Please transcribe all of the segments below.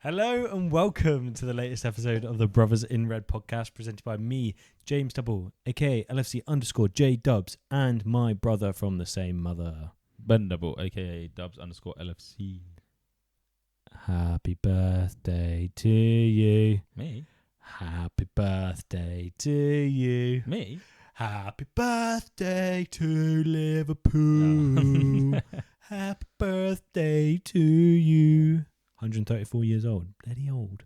Hello and welcome to the latest episode of the Brothers in Red podcast, presented by me, James Double, aka LFC_J Dubs, and my brother from the same mother, Ben Double, aka Dubs_LFC. Happy birthday to you. Me? Happy birthday to you. Me? Happy birthday to Liverpool. Happy birthday to you. 134 years old. Bloody old.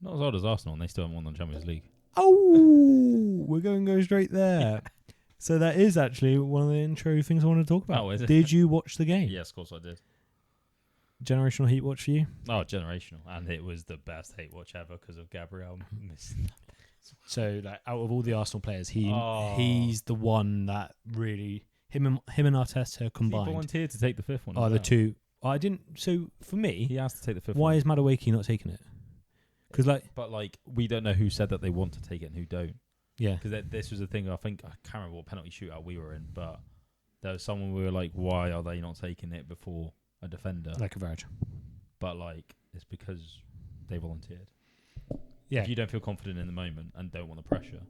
Not as old as Arsenal, and they still haven't won the Champions League. Oh, we're going to go straight there. So that is actually one of the intro things I want to talk about. Oh, is it? Did you watch the game? Yes, of course I did. Generational heat watch for you? Oh, generational. And it was the best hate watch ever because of Gabriel. So, like, out of all the Arsenal players, he's the one that really him and Arteta combined. He volunteered to take the fifth one. Are the two? I didn't. So for me, he has to take the fifth why one. is Madueke not taking it? Because we don't know who said that they want to take it and who don't. Yeah. Because this was the thing. I can't remember what penalty shootout we were in, but there was someone we were like, why are they not taking it before a defender? Like a Verge. But it's because they volunteered. Yeah. If you don't feel confident in the moment and don't want the pressure,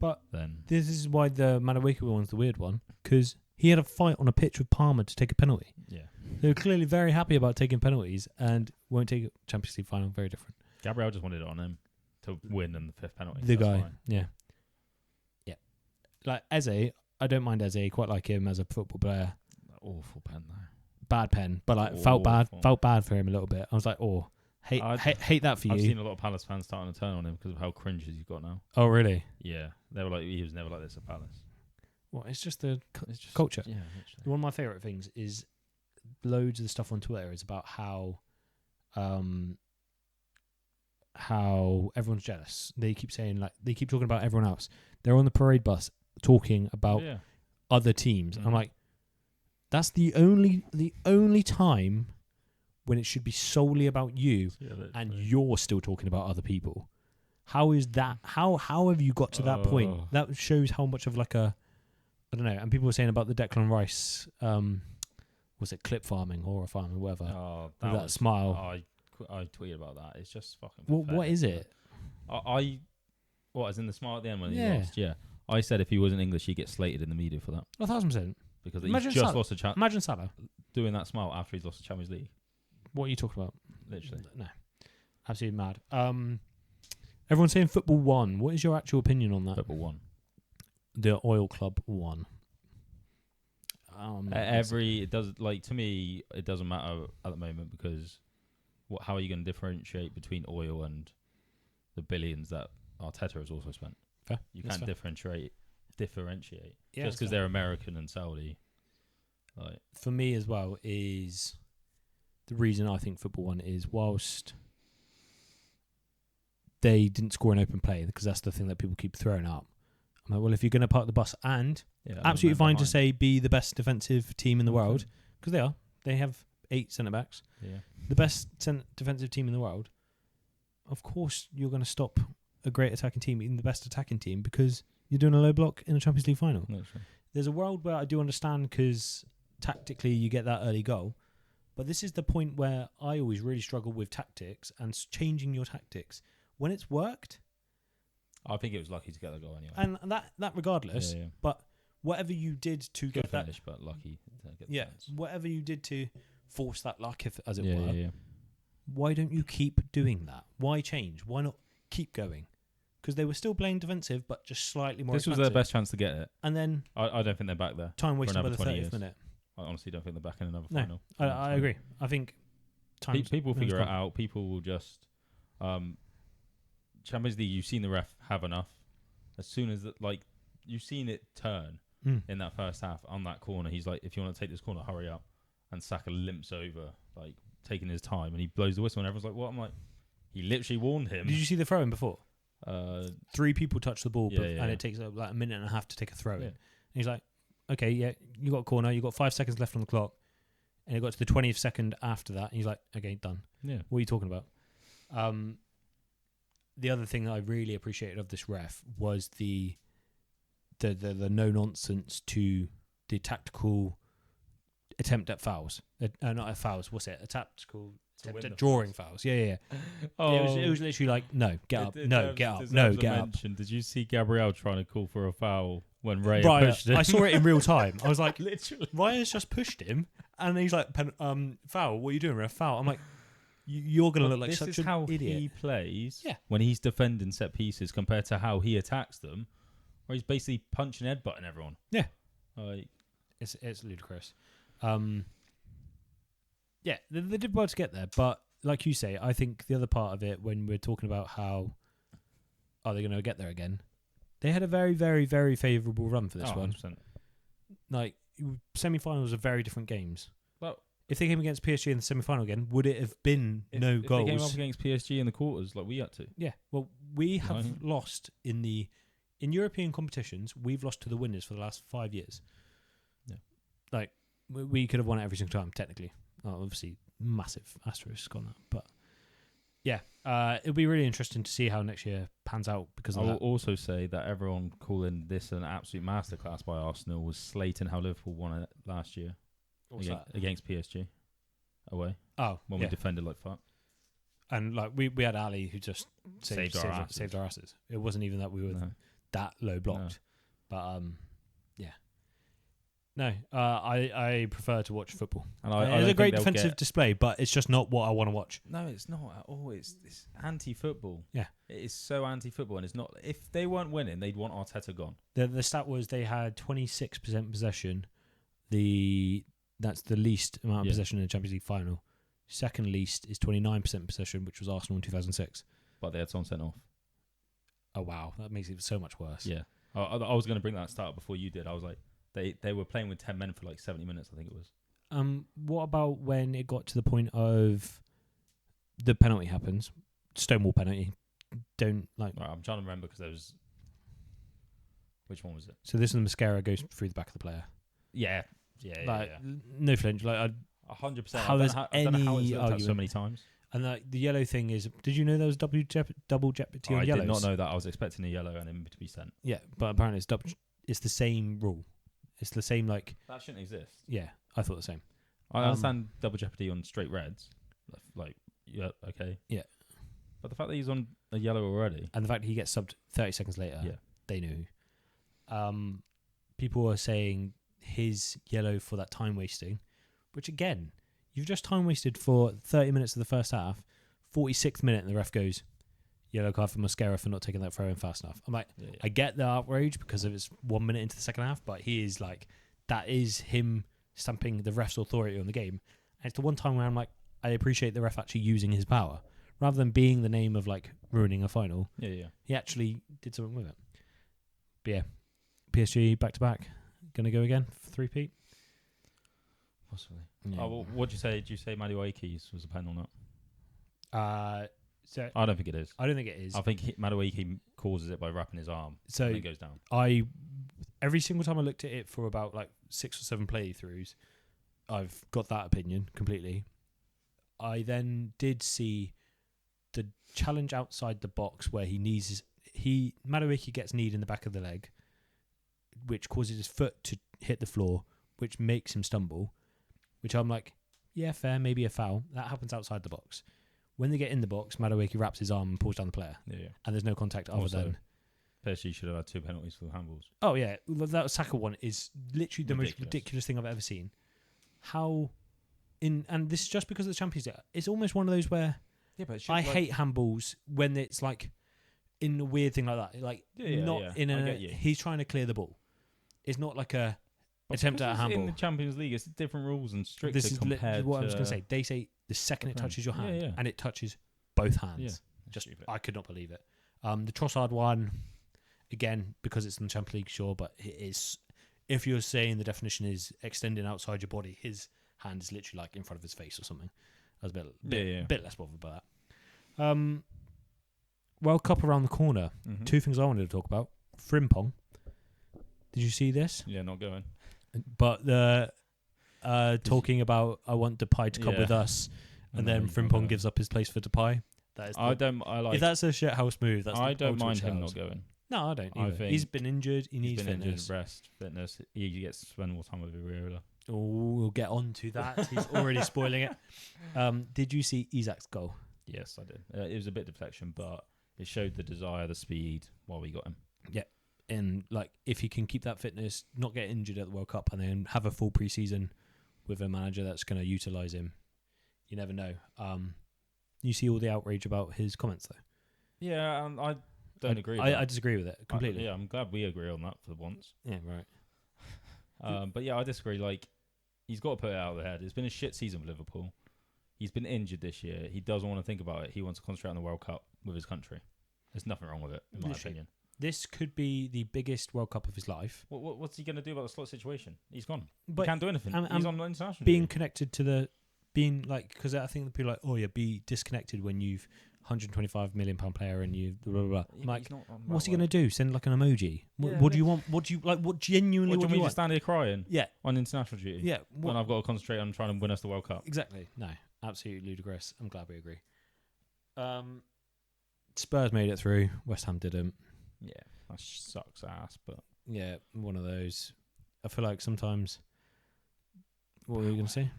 But then this is why the Madueke one's the weird one, because he had a fight on a pitch with Palmer to take a penalty. yeah. They're clearly very happy about taking penalties and won't take a Champions League final. Very different. Gabriel just wanted it on him to win in the fifth penalty. The That's guy. fine. Yeah. Like Eze, I don't mind Eze. Quite like him as a football player. Awful pen though. Bad pen, but felt bad for him a little bit. I was like, hate that for I've you. seen a lot of Palace fans starting to turn on him because of how cringy he's got now. Oh, really? Yeah, they were like, he was never like this at Palace. Well, it's just the It's just culture. Yeah, literally. One of my favourite things is loads of the stuff on Twitter is about how everyone's jealous. They keep saying, they keep talking about everyone else. They're on the parade bus talking about other teams. Mm. I'm like, that's the only time when it should be solely about you, and you're still talking about other people. How is that? How have you got to that point? That shows how much of I don't know. And people were saying about the Declan Rice, was it clip farming, horror farming, whatever. Oh, with that smile. I tweeted about that. It's just fucking. What is it? What, as in the smile at the end when he Yeah. lost? Yeah. I said if he wasn't English, he'd get slated in the media for that 1,000%. because Imagine he's just Salah. lost a chance Imagine Salah. doing that smile after he's lost the Champions League. What are you talking about? Literally. No, absolutely mad. Everyone's saying football won. What is your actual opinion on that? Football won. The oil club won. It does to me. It doesn't matter at the moment because how are you going to differentiate between oil and the billions that Arteta has also spent? Fair. You That's can't fair. differentiate Yeah, just because they're American and Saudi. For me as well is the reason I think football won is whilst they didn't score an open play, because that's the thing that people keep throwing up. I'm like, well, if you're going to park the bus and absolutely fine to say be the best defensive team in the world, because they are. They have 8 centre-backs. Yeah. The best defensive team in the world. Of course, you're going to stop a great attacking team, even the best attacking team, because you're doing a low block in a Champions League final. Literally. There's a world where I do understand because tactically you get that early goal. But this is the point where I always really struggle with tactics and changing your tactics. When it's worked, I think it was lucky to get the goal anyway. and that regardless, Yeah. but whatever you did to Good get finish, that, but lucky to get the points. whatever you did to force that luck, as it Yeah, were, yeah. why don't you keep doing that? Why change? Why not keep going? Because they were still playing defensive, but just slightly more This was expansive. their best chance to get it. And then I don't think they're back there. time wasted by another the 20 30th years. minute. I honestly don't think they're back in another No, final. I agree. I think People figure it out. People will just Champions League. You've seen the ref have enough. As soon as you've seen it turn in that first half on that corner. He's like, if you want to take this corner, hurry up. And Saka limps over, taking his time, and he blows the whistle, and everyone's like, "What?" I'm like, he literally warned him. Did you see the throw in before? 3 people touch the ball, and it takes a minute and a half to take a throw in. Yeah. And he's like, okay, yeah, you got a corner, you got 5 seconds left on the clock, and it got to the 20th second after that, and he's like, okay, done. Yeah. What are you talking about? The other thing that I really appreciated of this ref was the no nonsense to the tactical attempt at fouls. Not at fouls. What's it? A tactical drawing fouls. Yeah. Oh, It was literally like, no, get up, no, get up, deserves no, a get up. mention. Did you see Gabriel trying to call for a foul when Ray Right, pushed him? I saw it in real time. I was like, Literally. Raya's just pushed him, and he's like, foul. What are you doing? A foul. I'm like, you're gonna look like such an idiot. This is how he plays. Yeah. When he's defending set pieces compared to how he attacks them, where he's basically punching headbutting everyone. Yeah. Like, It's ludicrous. Yeah, they did well to get there, but like you say, I think the other part of it, when we're talking about how are they going to get there again, they had a very, very, very favourable run for this one. 100%. Like, semi-finals are very different games. Well, if they came against PSG in the semi-final again, would it have been no goals? If they came up against PSG in the quarters, like we had to. Yeah, well, we have lost in European competitions. We've lost to the winners for the last 5 years. Yeah, like we could have won it every single time technically. Obviously, massive asterisk on that, but yeah, it'll be really interesting to see how next year pans out. Because I will also say that everyone calling this an absolute masterclass by Arsenal was slating how Liverpool won it last year against PSG away. Oh, when we defended like fuck. And like we had Ali who just saved our asses. It wasn't even that we were that low blocked, but yeah. No, I prefer to watch football. And it's a great defensive display, but it's just not what I want to watch. No, it's not at all. It's anti-football. Yeah. It is so anti-football, and it's not. If they weren't winning, they'd want Arteta gone. The stat was they had 26% possession. That's the least amount of possession in the Champions League final. Second least is 29% possession, which was Arsenal in 2006. But they had someone sent off. Oh, wow. That makes it so much worse. Yeah. I was going to bring that stat up before you did. I was like, They were playing with 10 men for like 70 minutes, I think it was. What about when it got to the point of the penalty happens? Stonewall penalty. Don't like. Right, I'm trying to remember because there was. Which one was it? So this is the mascara goes through the back of the player. Yeah. No flinch. Like 100%. How there's any argument so many times. And the yellow thing is. Did you know there was double jeopardy on yellows? I did not know that. I was expecting a yellow and him to be sent. Yeah, but apparently it's the same rule. It's the same, like... That shouldn't exist. Yeah, I thought the same. I understand double jeopardy on straight reds. Like, yeah, okay. Yeah. But the fact that he's on a yellow already... And the fact that he gets subbed 30 seconds later, they knew. People are saying his yellow for that time wasting, which, again, you've just time wasted for 30 minutes of the first half, 46th minute, and the ref goes... Yellow card for Mascara for not taking that throw in fast enough. I'm like, I get the outrage because of it's 1 minute into the second half, but he is like, that is him stamping the ref's authority on the game. And it's the one time where I'm like, I appreciate the ref actually using his power rather than being the name of like ruining a final. Yeah. He actually did something with it. But yeah, PSG back to back, gonna go again for 3-peat. Possibly. Yeah. Oh, well, what'd you say? Did you say Madueke's was a pen or not? So I don't think it is. I don't think it is. I think Madueke causes it by wrapping his arm. So and it goes down. Every single time I looked at it for about like 6 or 7 playthroughs, I've got that opinion completely. I then did see the challenge outside the box where Madueke gets kneed in the back of the leg, which causes his foot to hit the floor, which makes him stumble. Which I'm like, yeah, fair, maybe a foul. That happens outside the box. When they get in the box, Madueke wraps his arm and pulls down the player. Yeah. And there's no contact other than... PSG should have had 2 penalties for the handballs. Oh, yeah. That Saka one is literally the most ridiculous thing I've ever seen. And this is just because of the Champions League. It's almost one of those where I hate handballs when it's like in a weird thing like that. Like, he's trying to clear the ball. It's not like a attempt at a handball. In the Champions League, it's different rules and stricter this is compared what to... I was going to say. They say the second it touches your hand, and it touches both hands. Yeah, I could not believe it. The Trossard one, again, because it's in the Champions League, sure, but it is. If you're saying the definition is extending outside your body, his hand is literally like in front of his face or something. I was a bit less bothered by that. World Cup around the corner. Mm-hmm. 2 things I wanted to talk about. Frimpong. Did you see this? Yeah, not going. But the talking about I want Depay to come with us, and then Frimpong gives up his place for Depay. That is if that's a shithouse move, I don't mind him not going. No, I don't either. He's been injured. He needs fitness. Rest, fitness. He gets to spend more time with Iraola. Oh, we'll get on to that. He's already spoiling it. Did you see Isak's goal? Yes, I did. It was a bit deflection, but it showed the desire, the speed while we got him. Yeah. And like, if he can keep that fitness, not get injured at the World Cup, and then have a full preseason with a manager that's going to utilise him, you never know. You see all the outrage about his comments, though. Yeah, I don't agree. I disagree with it completely. Yeah, I'm glad we agree on that for once. Yeah, right. But yeah, I disagree. Like, he's got to put it out of the head. It's been a shit season for Liverpool. He's been injured this year. He doesn't want to think about it. He wants to concentrate on the World Cup with his country. There's nothing wrong with it, in my opinion. This could be the biggest World Cup of his life. What's he going to do about the slot situation? He's gone. But he can't do anything. He's on international being duty. connected to the... Being like... Because I think people are like, oh yeah, be disconnected when you've £125 million player and you... Blah, blah, blah. Yeah, like, what's he going to do? Send like an emoji? What do you want? What do you... Like, what genuinely... What do you want me to stand here crying? Yeah. On international duty? Yeah. When I've got to concentrate on trying to win us the World Cup? Exactly. No. Absolutely ludicrous. I'm glad we agree. Spurs made it through. West Ham didn't. Yeah, that sucks ass. But yeah, one of those. I feel like sometimes. What were you going to say?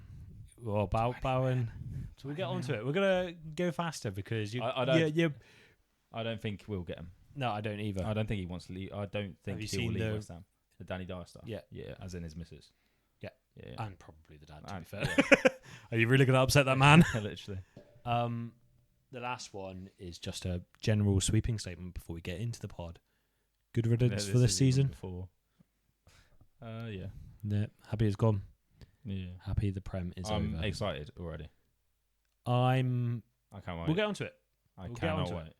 Well, Bowen. So we'll get onto it. We're gonna go faster because you. I don't think we'll get him. No, I don't either. I don't think he wants to leave. I don't think he will leave West Ham. The Danny Dyer stuff. Yeah, as in his missus. Yeah, yeah. And probably the dad. To be fair. Are you really gonna upset that man? Literally. The last one is just a general sweeping statement before we get into the pod. Good riddance for this season. Yeah. Yeah. Happy it's gone. Yeah. Happy the Prem is over. I'm excited already. I can't wait. We'll get onto it. I cannot wait.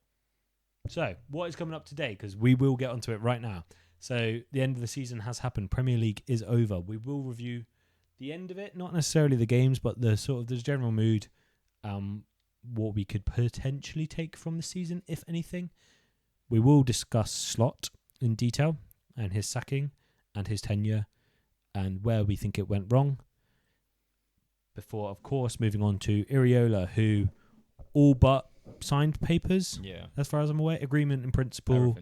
So, what is coming up today? Because we will get onto it right now. So, the end of the season has happened. Premier League is over. We will review the end of it, not necessarily the games, but the sort of the general mood. What we could potentially take from the season, if anything. We will discuss Slot in detail and his sacking and his tenure and where we think it went wrong. Before, of course, moving on to Iraola, who all but signed papers. Yeah. As far as I'm aware, agreement in principle.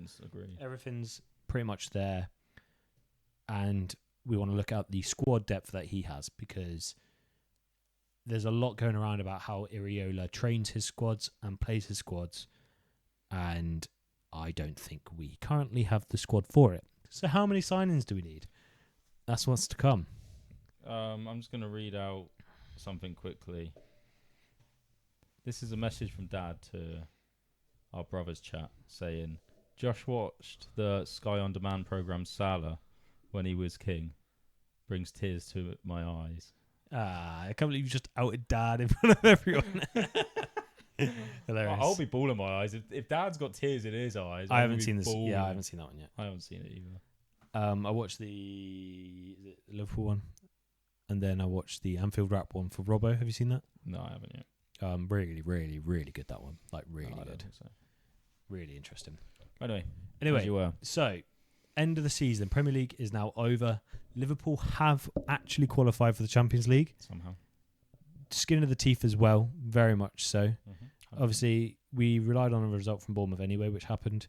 Everything's pretty much there. And we want to look at the squad depth that he has, because there's a lot going around about how Iraola trains his squads and plays his squads, and I don't think we currently have the squad for it. So how many signings do we need? That's what's to come. I'm just going to read out something quickly. This is a message from Dad to our brother's chat saying, Josh watched the Sky On Demand programme Salah when he was king. Brings tears to my eyes. I can't believe you just outed Dad in front of everyone. Hilarious. I'll be bawling my eyes. If Dad's got tears in his eyes, I haven't seen this. Yeah, I haven't seen that one yet. I haven't seen it either. I watched the Liverpool one, and then I watched the Anfield Wrap one for Robbo. Have you seen that? No, I haven't yet. Really, really, really good, that one. Like, really good. I don't think so. Really interesting. Anyway, so end of the season. Premier League is now over. Liverpool have actually qualified for the Champions League. Somehow. Skin of the teeth as well, very much so. Mm-hmm. Obviously, we relied on a result from Bournemouth anyway, which happened.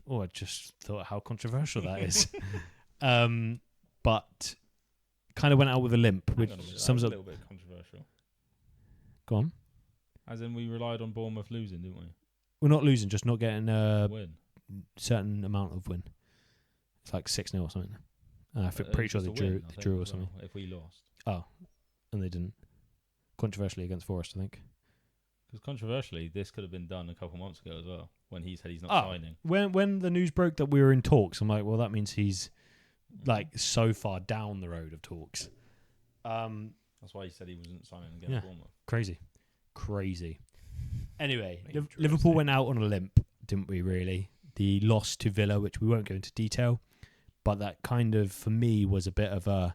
Oh, I just thought how controversial that is. But kind of went out with a limp, which sums up. A little bit controversial. Go on. As in, we relied on Bournemouth losing, didn't we? We're not losing, just not getting a win. Certain amount of win. It's like 6-0 or something. I'm pretty sure they drew or something. If we lost. Oh, and they didn't. Controversially against Forest, I think. Because controversially, this could have been done a couple months ago as well, when he said he's not signing. When the news broke that we were in talks, I'm like, well, that means he's like so far down the road of talks. That's why he said he wasn't signing against Bournemouth. Crazy. Anyway, Liverpool went out on a limp, didn't we, really? The loss to Villa, which we won't go into detail, but that kind of, for me, was a bit of a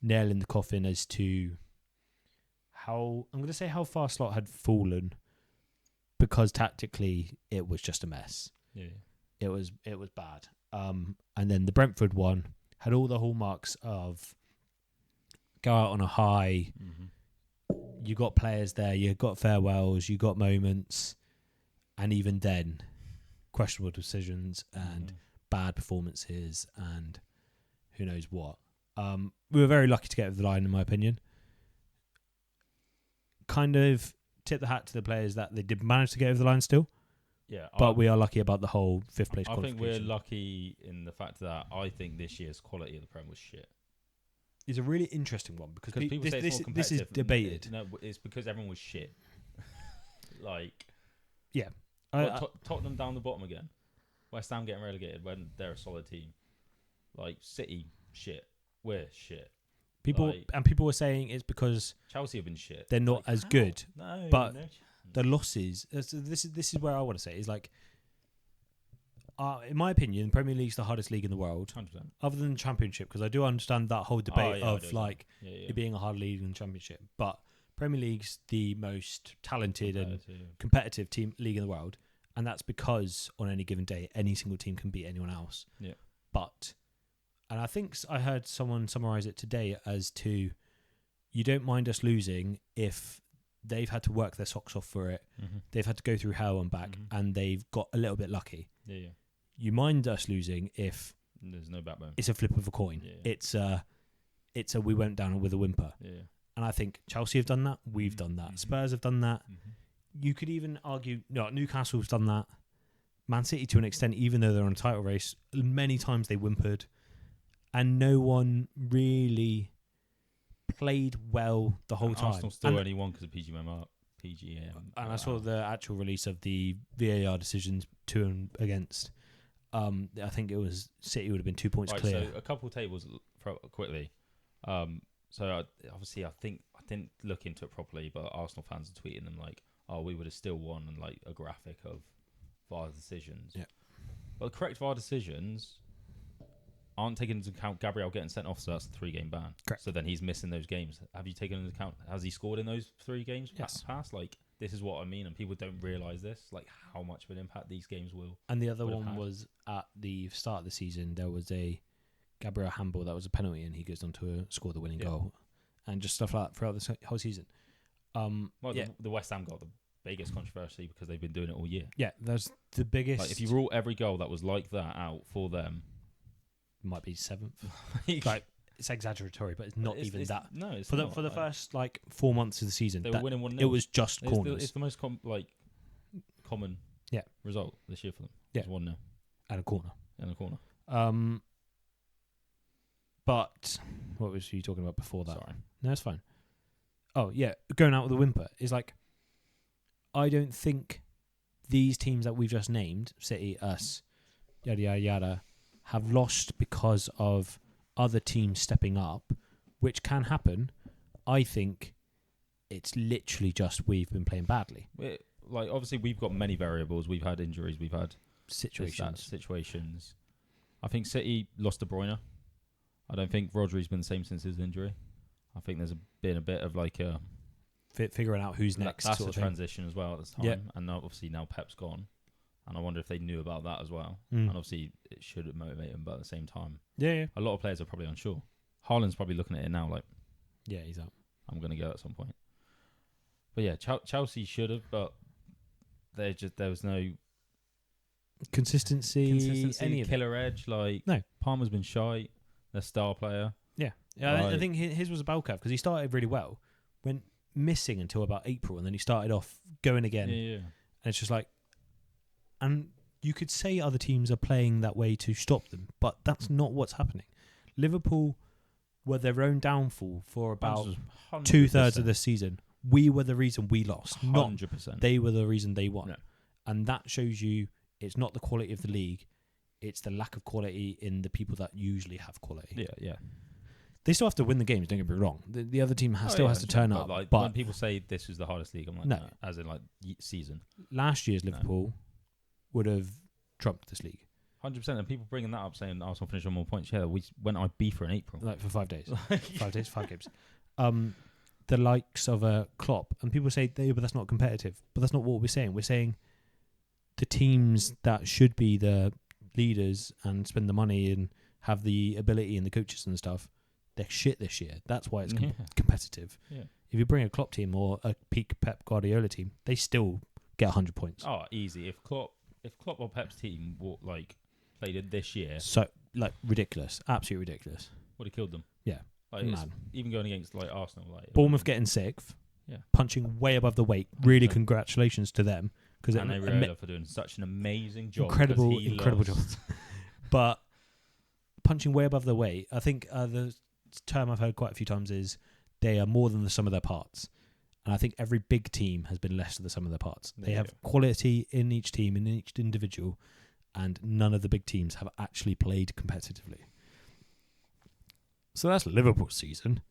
nail in the coffin as to how far Slot had fallen, because tactically it was just a mess. Yeah. It was bad. And then the Brentford one had all the hallmarks of go out on a high. Mm-hmm. You got players there, you got farewells, you got moments, and even then, questionable decisions and bad performances and who knows what. We were very lucky to get over the line, in my opinion. Kind of tip the hat to the players that they did manage to get over the line still. Yeah, but we are lucky about the whole 5th place I think qualification. we're lucky in the fact that I think this year's quality of the Prem was shit. It's a really interesting one because people say it's more competitive. This is debated. No, it's because everyone was shit. Yeah. Tottenham down the bottom again. West Ham getting relegated when they're a solid team. City, shit. We're shit. People were saying it's because Chelsea have been shit. They're not as good. No, but no chance. The losses. This is where I want to say is in my opinion, Premier League's the hardest league in the world, 100%. other than the Championship, because I do understand that whole debate it being a hard league in the Championship. But Premier League's the most talented and competitive league in the world, and that's because on any given day, any single team can beat anyone else. Yeah. And I think I heard someone summarise it today as to, you don't mind us losing if they've had to work their socks off for it, they've had to go through hell and back, and they've got a little bit lucky. Yeah. You mind us losing if there's no backbone. It's a flip of a coin. Yeah. It's a we went down with a whimper. Yeah. And I think Chelsea have done that. We've done that. Spurs have done that. You could even argue, Newcastle's done that. Man City to an extent, even though they're on a title race, many times they whimpered. And no one really played well the whole time. Arsenal still only won because of PGM. And I saw the actual release of the VAR decisions to and against. I think it was City would have been 2 points clear. So a couple of tables quickly. Obviously I think I didn't look into it properly, but Arsenal fans are tweeting them we would have still won, and a graphic of VAR decisions. Yeah. But the correct VAR decisions aren't taken into account Gabriel getting sent off, so that's a 3-game ban. Correct. So then he's missing those games. Have you taken into account, has he scored in those 3 games yes. past? This is what I mean, and people don't realise this, how much of an impact these games will. And the other one was at the start of the season, there was a Gabriel handball that was a penalty, and he goes on to score the winning goal. And just stuff like that throughout the whole season. The West Ham got the biggest controversy because they've been doing it all year. Yeah, that's the biggest. If you rule every goal that was like that out for them, might be 7th. It's exaggeratory, but it's not even that. No, it's for not. For the first 4 months of the season, they were winning 1-0. It was just corners. It's the most common result this year for them. Yeah, 1-0 and a corner. But what was you talking about before that? Sorry, no, it's fine. Oh yeah, going out with a whimper is I don't think these teams that we've just named, City, us, yada yada yada, have lost because of other teams stepping up, which can happen. I think it's literally just we've been playing badly. Obviously we've got many variables. We've had injuries. We've had situations. I think City lost De Bruyne. I don't think Rodri's been the same since his injury. I think there's been a bit of a figuring out who's next. That's sort a of thing. transition as well at this time. Yep. And now Pep's gone. And I wonder if they knew about that as well. Mm. And obviously it should motivate them, but at the same time, yeah, a lot of players are probably unsure. Haaland's probably looking at it now yeah, he's out. I'm going to go at some point. But yeah, Chelsea should have, but there was no consistency, any of killer edge. No, Palmer's been shy. Their star player. Yeah. I think his was a bell curve because he started really well, went missing until about April, and then he started off going again. Yeah. And it's just and you could say other teams are playing that way to stop them, but that's not what's happening. Liverpool were their own downfall for about 100%. 2/3 of the season. We were the reason we lost. 100%. Not they were the reason they won. No. And that shows you it's not the quality of the league, it's the lack of quality in the people that usually have quality. Yeah. They still have to win the games, don't get me wrong. The other team still has to turn up. But but when people say this is the hardest league, I'm no. as in season. Last year's Liverpool would have trumped this league. 100%. And people bringing that up saying Arsenal finished on more points. Yeah, we went Ibiza in April. For 5 days. 5 days, 5 games. The likes of a Klopp, and people say, but that's not competitive. But that's not what we're saying. We're saying the teams that should be the leaders and spend the money and have the ability and the coaches and stuff, they're shit this year. That's why it's competitive. Yeah. If you bring a Klopp team or a peak Pep Guardiola team, they still get 100 points. Oh, easy. If Klopp or Pep's team played it this year, so ridiculous, absolutely ridiculous. What, he killed them? Yeah. Like, Man. even going against like Arsenal, like Bournemouth getting 6th. Yeah. Punching way above the weight. Really, congratulations to them. And Iraola for doing such an amazing job. Incredible job. But punching way above the weight, I think the term I've heard quite a few times is they are more than the sum of their parts. And I think every big team has been less than the sum of their parts. They have quality in each team, in each individual, and none of the big teams have actually played competitively. So that's Liverpool's season.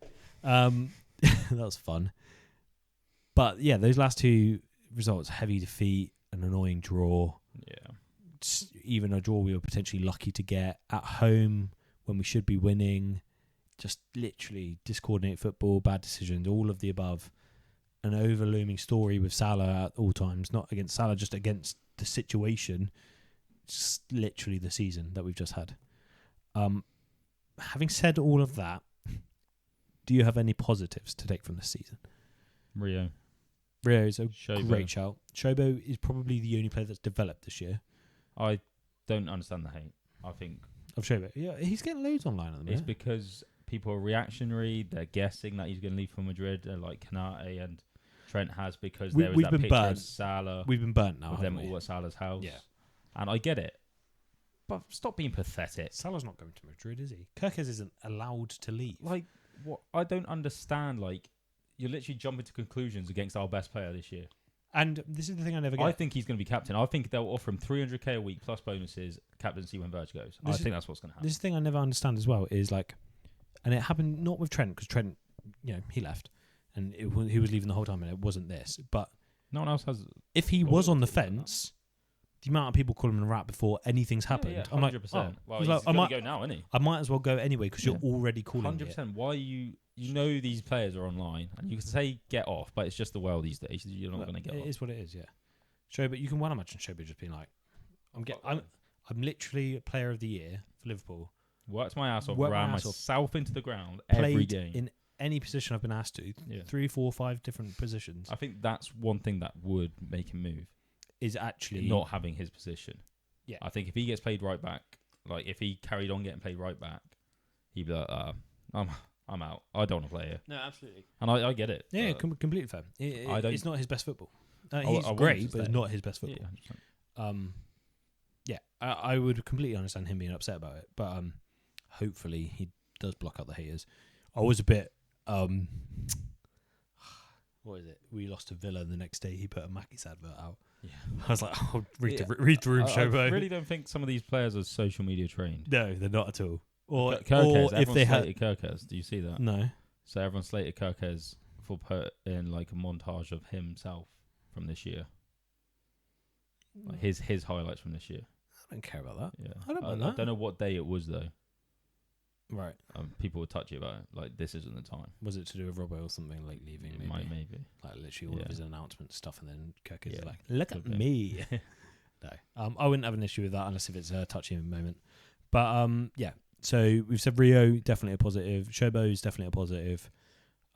That was fun. But yeah, those last two results, heavy defeat, an annoying draw. Yeah. Even a draw we were potentially lucky to get at home when we should be winning. Just literally discoordinated football, bad decisions, all of the above. An overlooming story with Salah at all times, not against Salah, just against the situation. It's literally the season that we've just had. Having said all of that, do you have any positives to take from this season? Rio is a Shobo. Great shout. Shobo is probably the only player that's developed this year. I don't understand the hate. I think Of Shobo. Yeah, he's getting loads online at the minute. it's because people are reactionary. They're guessing that he's going to leave for Madrid, like Konate and Trent has, because there was that picture of Salah. We've been burnt now, with them all at Salah's house. Yeah. And I get it. But stop being pathetic. Salah's not going to Madrid, is he? Kirkes isn't allowed to leave. Like, what? I don't understand. Like, you're literally jumping to conclusions against our best player this year. And this is the thing I never get. I think he's going to be captain. I think they'll offer him 300k a week plus bonuses, captaincy when Verge goes. I think that's what's going to happen. This thing I never understand as well is like, and it happened not with Trent, because Trent, he left, and he was leaving the whole time, and it wasn't this. But no one else has. If he was on the fence, the amount of people calling him a rat before anything's happened, yeah, 100%. I'm like, well, he's going to go now, isn't he? I might as well go anyway because you're already calling 100%. it. Why you know these players are online, and you can say get off, but it's just the world these days. You're not going to get off. It is what it is, yeah. Shoba, you can well imagine Shoba just being like, I'm literally a player of the year for Liverpool. Worked my ass off, ran myself into the ground every game. In any position I've been asked to, 3, 4, 5 different positions. I think that's one thing that would make him move. Is actually not having his position. Yeah. I think if he gets played right back, like if he carried on getting played right back, he'd be like, I'm out. I don't want to play here. No, absolutely. And I get it. Yeah, completely fair. It's not his best football. He's I great, but it's not his best football. Yeah, I would completely understand him being upset about it, but hopefully he does block out the haters. I was a bit what is it? We lost to Villa, and the next day he put a Mackey's advert out. Yeah, I was like, read the room, Shobo. I really don't think some of these players are social media trained. No, they're not at all. Or if they had Kirkes, do you see that? No. So everyone slated Kirkes for put in like a montage of himself from this year, like his highlights from this year. I don't care about that. Yeah, I don't I don't know what day it was though. Right. People were touchy about it. Like, this isn't the time. Was it to do with Robbo or something, like leaving? Maybe. Like, literally all of his announcement stuff, and then Kirk is like, look at me. No. I wouldn't have an issue with that unless if it's a touchy moment. But, yeah. So, we've said Rio, definitely a positive. Shobo's definitely a positive.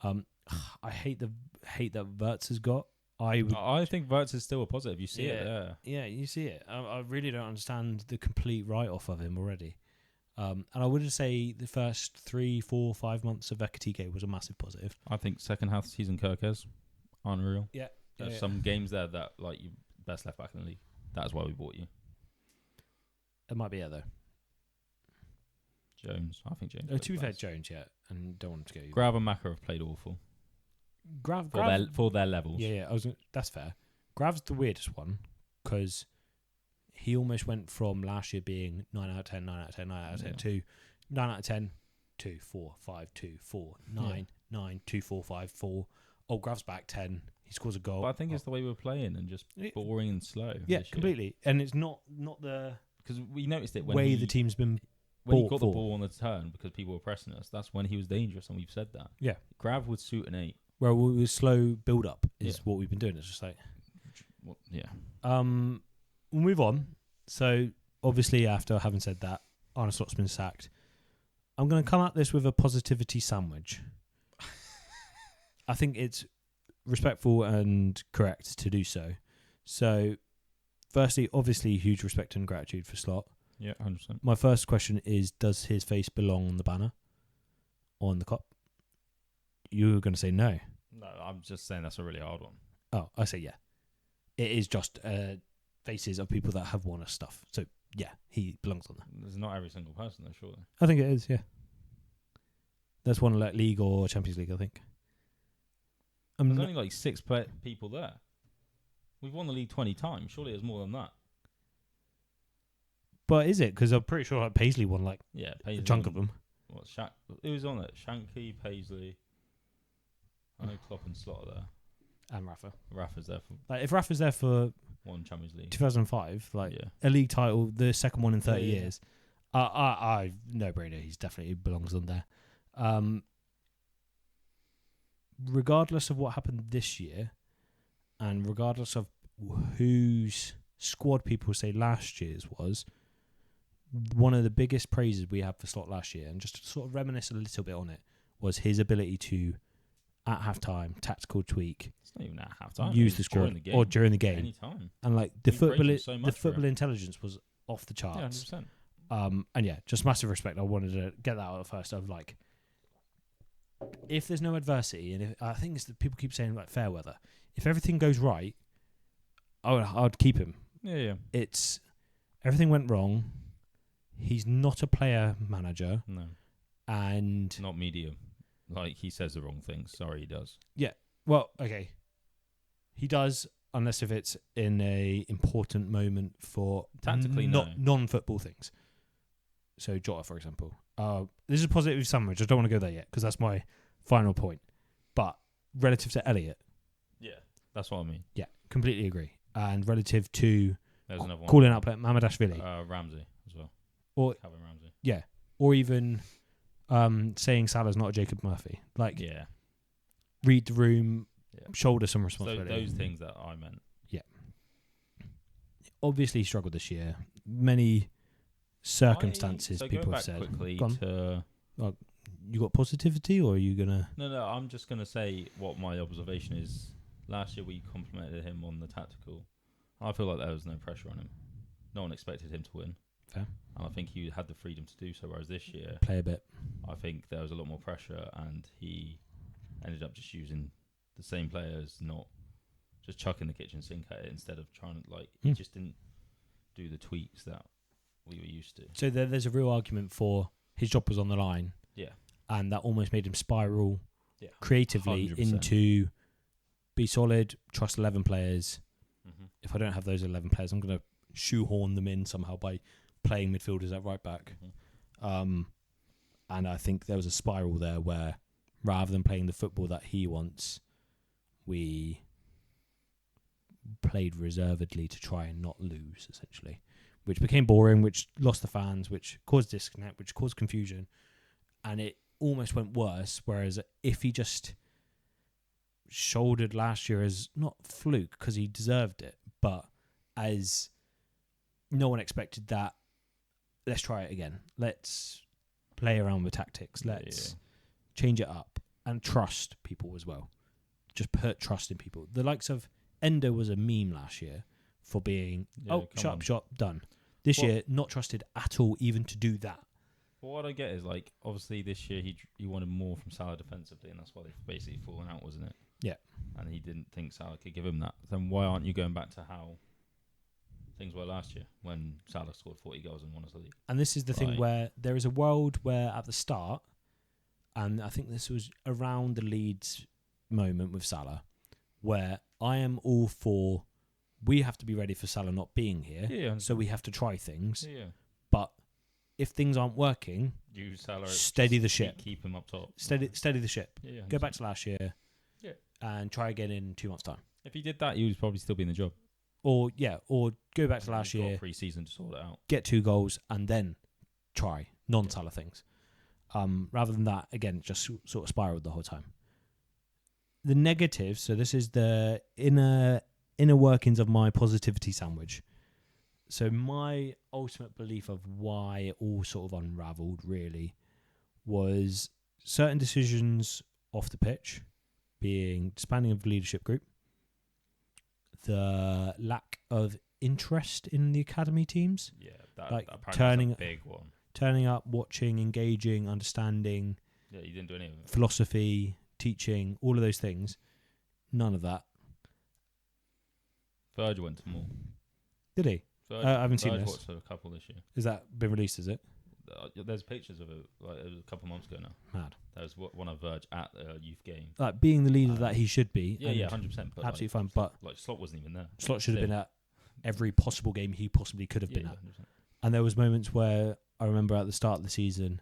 I hate that Verts has got. I think Verts is still a positive. You see it there. Yeah, you see it. I really don't understand the complete write-off of him already. And I would say the first 3, 4, 5 months of Ekatike was a massive positive. I think second half of the season, Kirkes, unreal. Yeah. There's some games there that, like, you best left back in the league. That's why we bought you. It might be it, though. Jones. I think Jones. To be fair, Jones, and don't want him to go either. Grav and Maka have played awful. Grav for their levels. Yeah, that's fair. Grav's the weirdest one, because he almost went from last year being 9 out of 10, 9 out of 10, 9 out of 10 to 9 out of 10, 2, 4, 5, 2, 4, 9, 9, 2, 4, 5, 4. Oh, Grav's back 10. He scores a goal. But I think it's the way we're playing and just boring and slow. Yeah, completely. And it's not the... Because we noticed it when way the team's been when he got the ball on the turn because people were pressing us. That's when he was dangerous, and we've said that. Yeah. Grav would suit an 8. Well, we slow build-up is what we've been doing. It's just like... We'll move on. So, obviously, after having said that, Arne Slott's been sacked. I'm going to come at this with a positivity sandwich. I think it's respectful and correct to do so. So, firstly, obviously, huge respect and gratitude for Slot. Yeah, 100%. My first question is, does his face belong on the banner? on the Kop? You were going to say no. No, I'm just saying that's a really hard one. Oh, I say yeah. It is just faces of people that have won us stuff. So, yeah, he belongs on there. There's not every single person, though, surely. I think it is, yeah. There's one like League or Champions League, I think. There's only like 6 people there. We've won the league 20 times. Surely there's more than that. But is it? Because I'm pretty sure like Paisley won like Paisley a chunk of them. What? Who was on it? Shankly, Paisley. I know Klopp and Slot are there. And Rafa. Rafa's there for like if Rafa's there for one Champions League 2005, a league title, the second one in 30 years. I no brainer. He's definitely belongs on there. Regardless of what happened this year, and regardless of whose squad people say last year's was, one of the biggest praises we had for Slot last year, and just to sort of reminisce a little bit on it, was his ability to, at half-time, tactical tweak. It's not even at half-time. Use the squad or during the game. Any time. And like the football intelligence was off the charts. Yeah, 100%. And yeah, just massive respect. I wanted to get that out first. Of like, if there's no adversity, and I think it's that people keep saying like fair weather. If everything goes right, I'd keep him. Yeah. It's everything went wrong. He's not a player manager. No. And not medium. Like he says the wrong things. Sorry, he does. Yeah. Well, okay. He does, unless if it's in a important moment for tactically non-football things. So Jota, for example. This is a positive summary. I don't want to go there yet because that's my final point. But relative to Elliot. Yeah, that's what I mean. Yeah, completely agree. And relative to there's another one. Calling out Mamadashvili. Ramsey as well. Or Calvin Ramsey. Yeah. Or even saying Salah's not a Jacob Murphy. Like, read the room, shoulder some responsibility. So those things that I meant. Yeah. Obviously, he struggled this year. Many circumstances people have said. You got positivity, or are you gonna? No. I'm just gonna say what my observation is. Last year we complimented him on the tactical. I feel like there was no pressure on him. No one expected him to win. Fair. And I think he had the freedom to do so. Whereas this year, play a bit. I think there was a lot more pressure, and he ended up just using the same players, not just chucking the kitchen sink at it instead of trying to he just didn't do the tweaks that we were used to. So there's a real argument for his job was on the line. Yeah. And that almost made him spiral creatively 100%. into be solid, trust 11 players. Mm-hmm. If I don't have those 11 players, I'm going to shoehorn them in somehow by playing midfielders at right back. Mm-hmm. And I think there was a spiral there where rather than playing the football that he wants, we played reservedly to try and not lose, essentially, which became boring, which lost the fans, which caused disconnect, which caused confusion, and it almost went worse. Whereas if he just shouldered last year as not fluke because he deserved it, but as no one expected that, let's try it again. Let's play around with tactics. Let's change it up and trust people as well. Just put trust in people. The likes of Endo was a meme last year for being, sharp shot, done. This year, not trusted at all, even to do that. But what I get is, obviously this year he wanted more from Salah defensively, and that's why they've basically fallen out, wasn't it? Yeah. And he didn't think Salah could give him that. Then why aren't you going back to how things were last year when Salah scored 40 goals and won us the league? And this is the thing where there is a world where at the start, and I think this was around the Leeds moment with Salah, where I am all for we have to be ready for Salah not being here, so we have to try things. Yeah. But if things aren't working, use Salah, steady the ship. Keep him up top. Steady the ship. Yeah, go back to last year. Yeah. And try again in 2 months' time. If he did that, he would probably still be in the job. Or go back to last year. Pre-season to sort it out. Get 2 goals and then try non-Salah things. Rather than that, again, just sort of spiraled the whole time. The negatives, so this is the inner workings of my positivity sandwich. So my ultimate belief of why it all sort of unravelled really was certain decisions off the pitch, being disbanding of the leadership group, the lack of interest in the academy teams. Yeah, that turning a big one. Turning up, watching, engaging, understanding. Yeah, he didn't do any of it. Philosophy, teaching, all of those things. None of that. Virgil went to more. Did he? I haven't seen this. Watched a couple this year. Is that been released, is it? There's pictures of it. Like, it was a couple months ago now. Mad. There was one of Virg at a youth game. Like, being the leader that he should be. Yeah, 100%. Absolutely fine. But like, Slot wasn't even there. Slot should have been at every possible game he possibly could have been at. 100%. And there was moments where I remember at the start of the season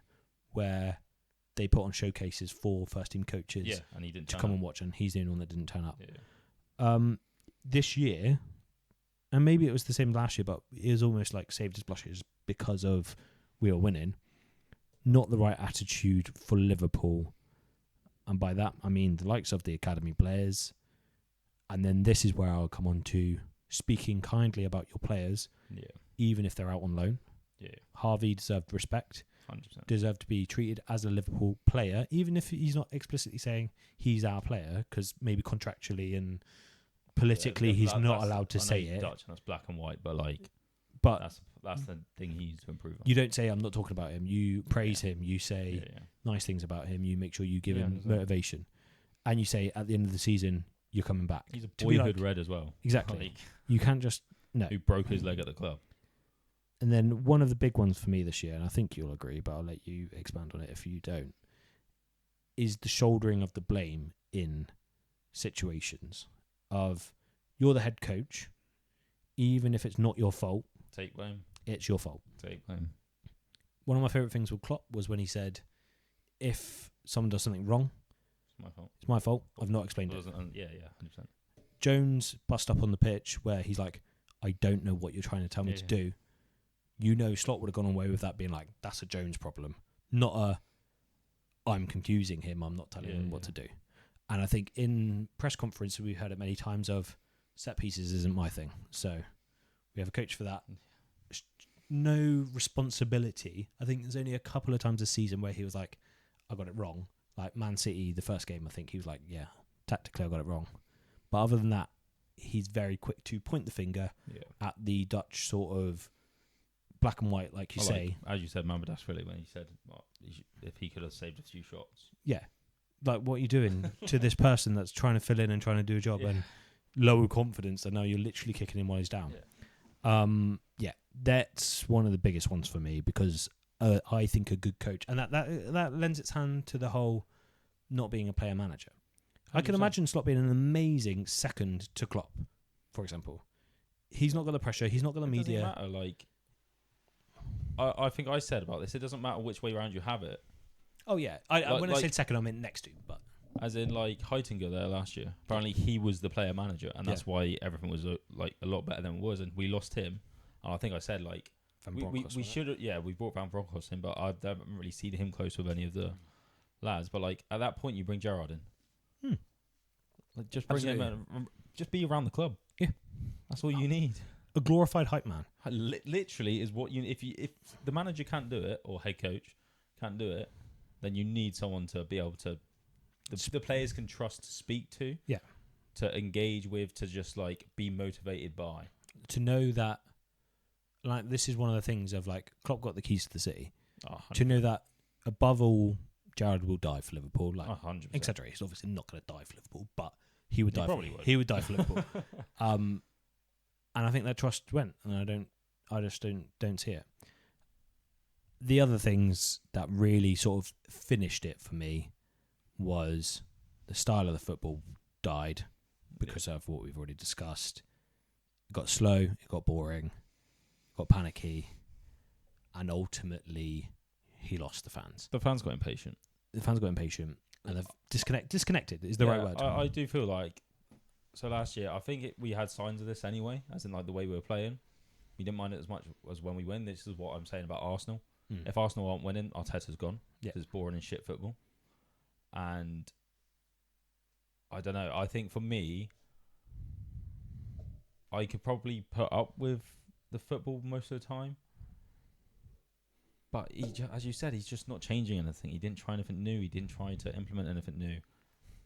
where they put on showcases for first team coaches and he didn't to come and watch, and he's the only one that didn't turn up. Yeah. This year, and maybe it was the same last year, but it was almost like saved his blushes because of we were winning. Not the right attitude for Liverpool. And by that, I mean the likes of the academy players. And then this is where I'll come on to speaking kindly about your players, even if they're out on loan. Yeah. Harvey deserved respect. 100%. Deserved to be treated as a Liverpool player, even if he's not explicitly saying he's our player, because maybe contractually and politically he's not allowed to say it. Dutch and that's black and white, but like, but that's the thing he needs to improve on. You don't say I'm not talking about him. You praise him. You say nice things about him. You make sure you give him motivation, and you say at the end of the season you're coming back. He's a boyhood red as well. Exactly. Like, you can't just who broke his leg at the club. And then one of the big ones for me this year, and I think you'll agree, but I'll let you expand on it if you don't, is the shouldering of the blame in situations of you're the head coach, even if it's not your fault. Take blame. It's your fault. Take blame. One of my favourite things with Klopp was when he said, if someone does something wrong, it's my fault. It's my fault. I've not explained it. 100%. Jones bust up on the pitch where he's like, I don't know what you're trying to tell me to do. You know, Slot would have gone away with that being like, that's a Jones problem. Not a, I'm confusing him, I'm not telling him what to do. And I think in press conferences, we've heard it many times of set pieces isn't my thing. So we have a coach for that. No responsibility. I think there's only a couple of times this season where he was like, I got it wrong. Like Man City, the first game, I think he was like, yeah, tactically I got it wrong. But other than that, he's very quick to point the finger at the Dutch sort of black and white, like you say. As you said, Mamadash really, when he said if he could have saved a few shots. Yeah. Like, what are you doing to this person that's trying to fill in and trying to do a job and low confidence, and now you're literally kicking him while he's down. That's one of the biggest ones for me, because I think a good coach, and that lends its hand to the whole not being a player manager. 100%. I can imagine Slot being an amazing second to Klopp, for example. He's not got the pressure. He's not got the media. It doesn't matter. Like, I think I said about this, it doesn't matter which way around you have it. Oh yeah, when I said second, I meant next to, but as in like Heitinger there last year. Apparently, he was the player manager, and that's why everything was a lot better than it was, and we lost him. And I think I said like we should we brought Van Bronckhorst in, but I haven't really seen him close with any of the lads. But like at that point, you bring Gerrard in. Like, just bring him in, just be around the club. Yeah, that's all you need. A glorified hype man. Literally is what you. If the manager can't do it or head coach can't do it, then you need someone to be able to. The players can trust to speak to. Yeah. To engage with, to just like be motivated by. To know that, like, this is one of the things of like Klopp got the keys to the city. To know that above all, Gerrard will die for Liverpool, like 100%. etc. He's obviously not going to die for Liverpool, but he would die. He would die for Liverpool. And I think that trust went, and I just don't see it. The other things that really sort of finished it for me was the style of the football died because of what we've already discussed. It got slow, it got boring, it got panicky, and ultimately he lost the fans. The fans got impatient. And they've disconnected is the right word. I do feel like, so last year, I think we had signs of this anyway, as in like the way we were playing. We didn't mind it as much as when we win. This is what I'm saying about Arsenal. If Arsenal aren't winning, Arteta's gone. It's boring and shit football. And I don't know. I think for me, I could probably put up with the football most of the time. But as you said, he's just not changing anything. He didn't try anything new. He didn't try to implement anything new.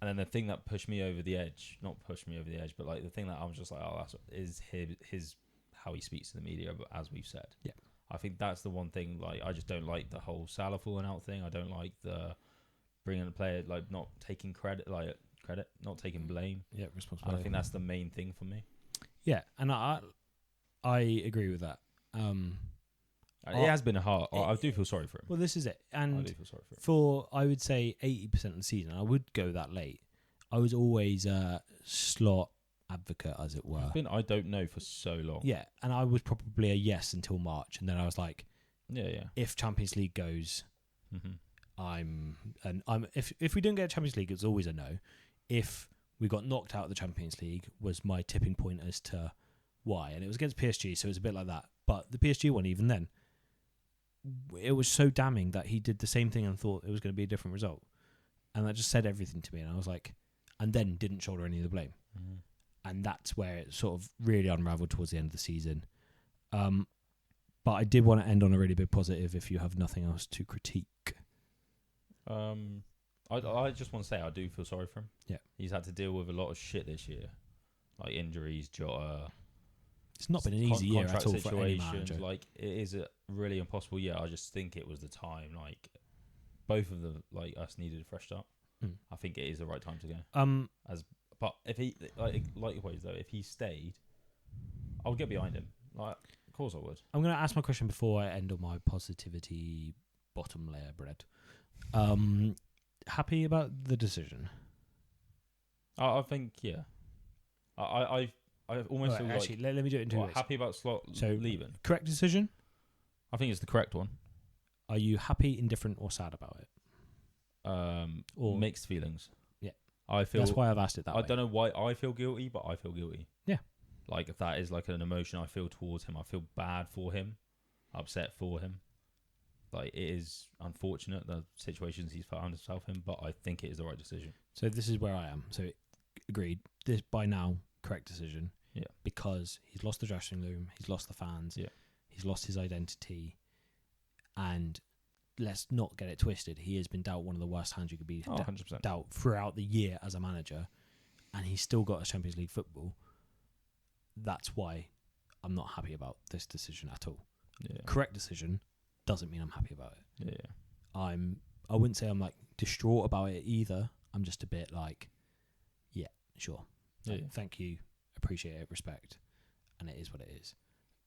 And then the thing that pushed me over the edge, not pushed me over the edge, but like the thing that I was just like, is his how he speaks to the media, as we've said. Yeah. I think that's the one thing. Like, I just don't like the whole Salah falling out thing. I don't like the bringing a player, like not taking credit, not taking blame. Yeah, And responsibility. I think that's the main thing for me. Yeah, and I agree with that. It has been I do feel sorry for him. Well, this is it. And I do feel sorry for him. for, I would say, 80% of the season, I would go that late. I was always a slot advocate, as it were. It's been I don't know for so long. Yeah, and I was probably a yes until March, and then I was like, Yeah. if Champions League goes, Mm-hmm. if we didn't get Champions League, it's always a no. If we got knocked out of the Champions League, was my tipping point as to why, and it was against PSG, so it was a bit like that. But the PSG one, even then, it was so damning that he did the same thing and thought it was going to be a different result, and that just said everything to me. And I was like, and then didn't shoulder any of the blame, and that's where it sort of really unravelled towards the end of the season. But I did want to end on a really big positive. If you have nothing else to critique, I just want to say I do feel sorry for him. Yeah, he's had to deal with a lot of shit this year, like injuries, Jota. It's not been an easy year at all for any manager. Like it is a really impossible year. I just think it was the time. Like both of the us needed a fresh start. I think it is the right time to go. But if he likewise though, if he stayed, I would get behind him. Like of course I would. I'm going to ask my question before I end on my positivity bottom layer bread. Happy about the decision? I think yeah. I almost feel actually, like let me do it in two ways. happy about Slot leaving. Correct decision? I think it's the correct one. Are you happy, indifferent, or sad about it? Or mixed feelings. Yeah, I feel that's why I've asked it that way. I don't know why I feel guilty, but I feel guilty. Yeah, like if that is like an emotion I feel towards him, I feel bad for him, upset for him. Like it is unfortunate the situations he's found himself in, but I think it is the right decision. So this is where I am. So agreed. This by now correct decision. Yeah, because he's lost the dressing room, he's lost the fans. Yeah, he's lost his identity, and let's not get it twisted. He has been dealt one of the worst hands you could be 100%. dealt throughout the year as a manager, and he's still got a Champions League football. That's why I'm not happy about this decision at all. Yeah. Correct decision doesn't mean I'm happy about it. Yeah. I wouldn't say I'm like distraught about it either. I'm just a bit like, yeah, sure. Thank you, appreciate it, respect, and it is what it is.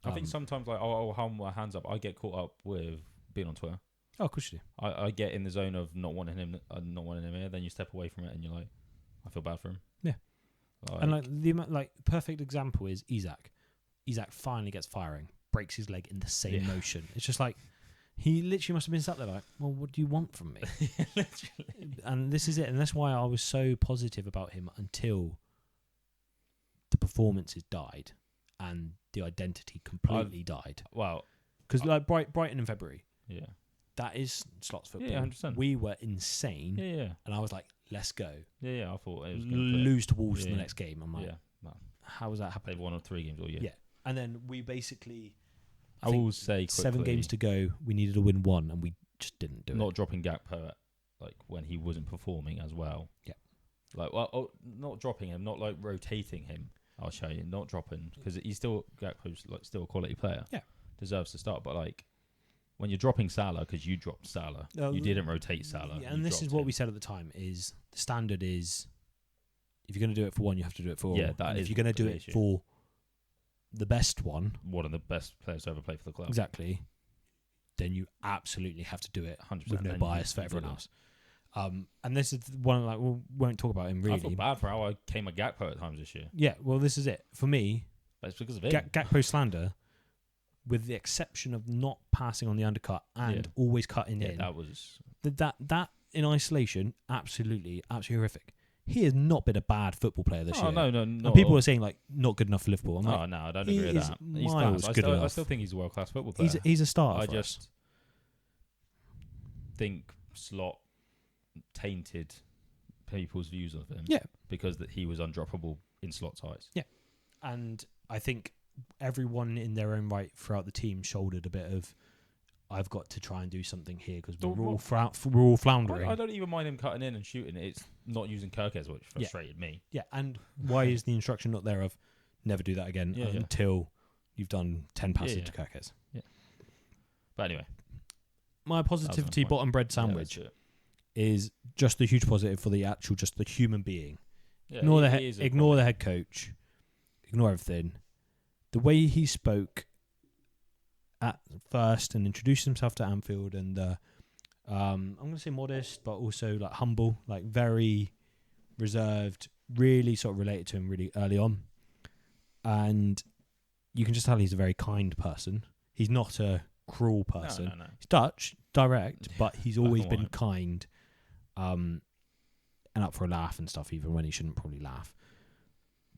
I think sometimes like I'll hold my hands up. I get caught up with being on Twitter. Oh, of course you do. I get in the zone of not wanting him here. Then you step away from it and you're like, I feel bad for him. Yeah. And perfect example is Isak. Isak finally gets firing, breaks his leg in the same motion. It's just like he literally must have been sat there like, well, what do you want from me? Literally. And this is it, and that's why I was so positive about him until the performances died and the identity completely died. Wow. Because like Brighton in February. Yeah. That is Slots football. Yeah, 100%. We were insane. Yeah. And I was like, let's go. Yeah. I thought it was lose to Wolves in the next game. I'm like, how was that happening? They've won 3 games all year. Yeah. And then we basically, I will say quickly, 7 games to go. We needed to win 1, and we just didn't do it. Not dropping Gakpo like when he wasn't performing as well. Yeah. Like, not dropping him, not like rotating him. I'll show you, not dropping, because he's still Gakpo's like still a quality player. Yeah. Deserves to start, but like when you're dropping Salah because you dropped Salah, you didn't rotate Salah. Yeah, and this is what we said at the time: is the standard is if you're going to do it for one, you have to do it for all. Yeah, that is. If you're going to do it for the best one of the best players to ever play for the club, exactly, then you absolutely have to do it 100%, with no bias for everyone else. And this is one like we won't talk about him really. I feel bad for how I came at Gakpo at times this year. Yeah, well, this is it for me. But it's because of it. Gakpo slander, with the exception of not passing on the undercut and always cutting in. That was that in isolation, absolutely horrific. He has not been a bad football player this year. No. And people are saying like not good enough for Liverpool. I'm like, no, I don't agree with that. He's miles good enough. I still think he's a world class football player. He's a starter. I just think Slot tainted people's views of him. Yeah, because that he was undroppable in Slot's eyes. Yeah, and I think everyone in their own right throughout the team shouldered a bit of, I've got to try and do something here because we're all floundering. I don't even mind him cutting in and shooting. It's not using Kirkes, which frustrated me. Yeah, and why is the instruction not there of never do that again until you've done 10 passes to Kirkes? Yeah. But anyway. My positivity bottom bread sandwich. is just the huge positive for the actual, just the human being. Yeah, Ignore the head coach, ignore everything. The way he spoke at first and introduced himself to Anfield, and I'm going to say modest, but also like humble, like very reserved, really sort of related to him really early on. And you can just tell he's a very kind person. He's not a cruel person. No. He's Dutch, direct, but he's always been kind, and up for a laugh and stuff, even when he shouldn't probably laugh.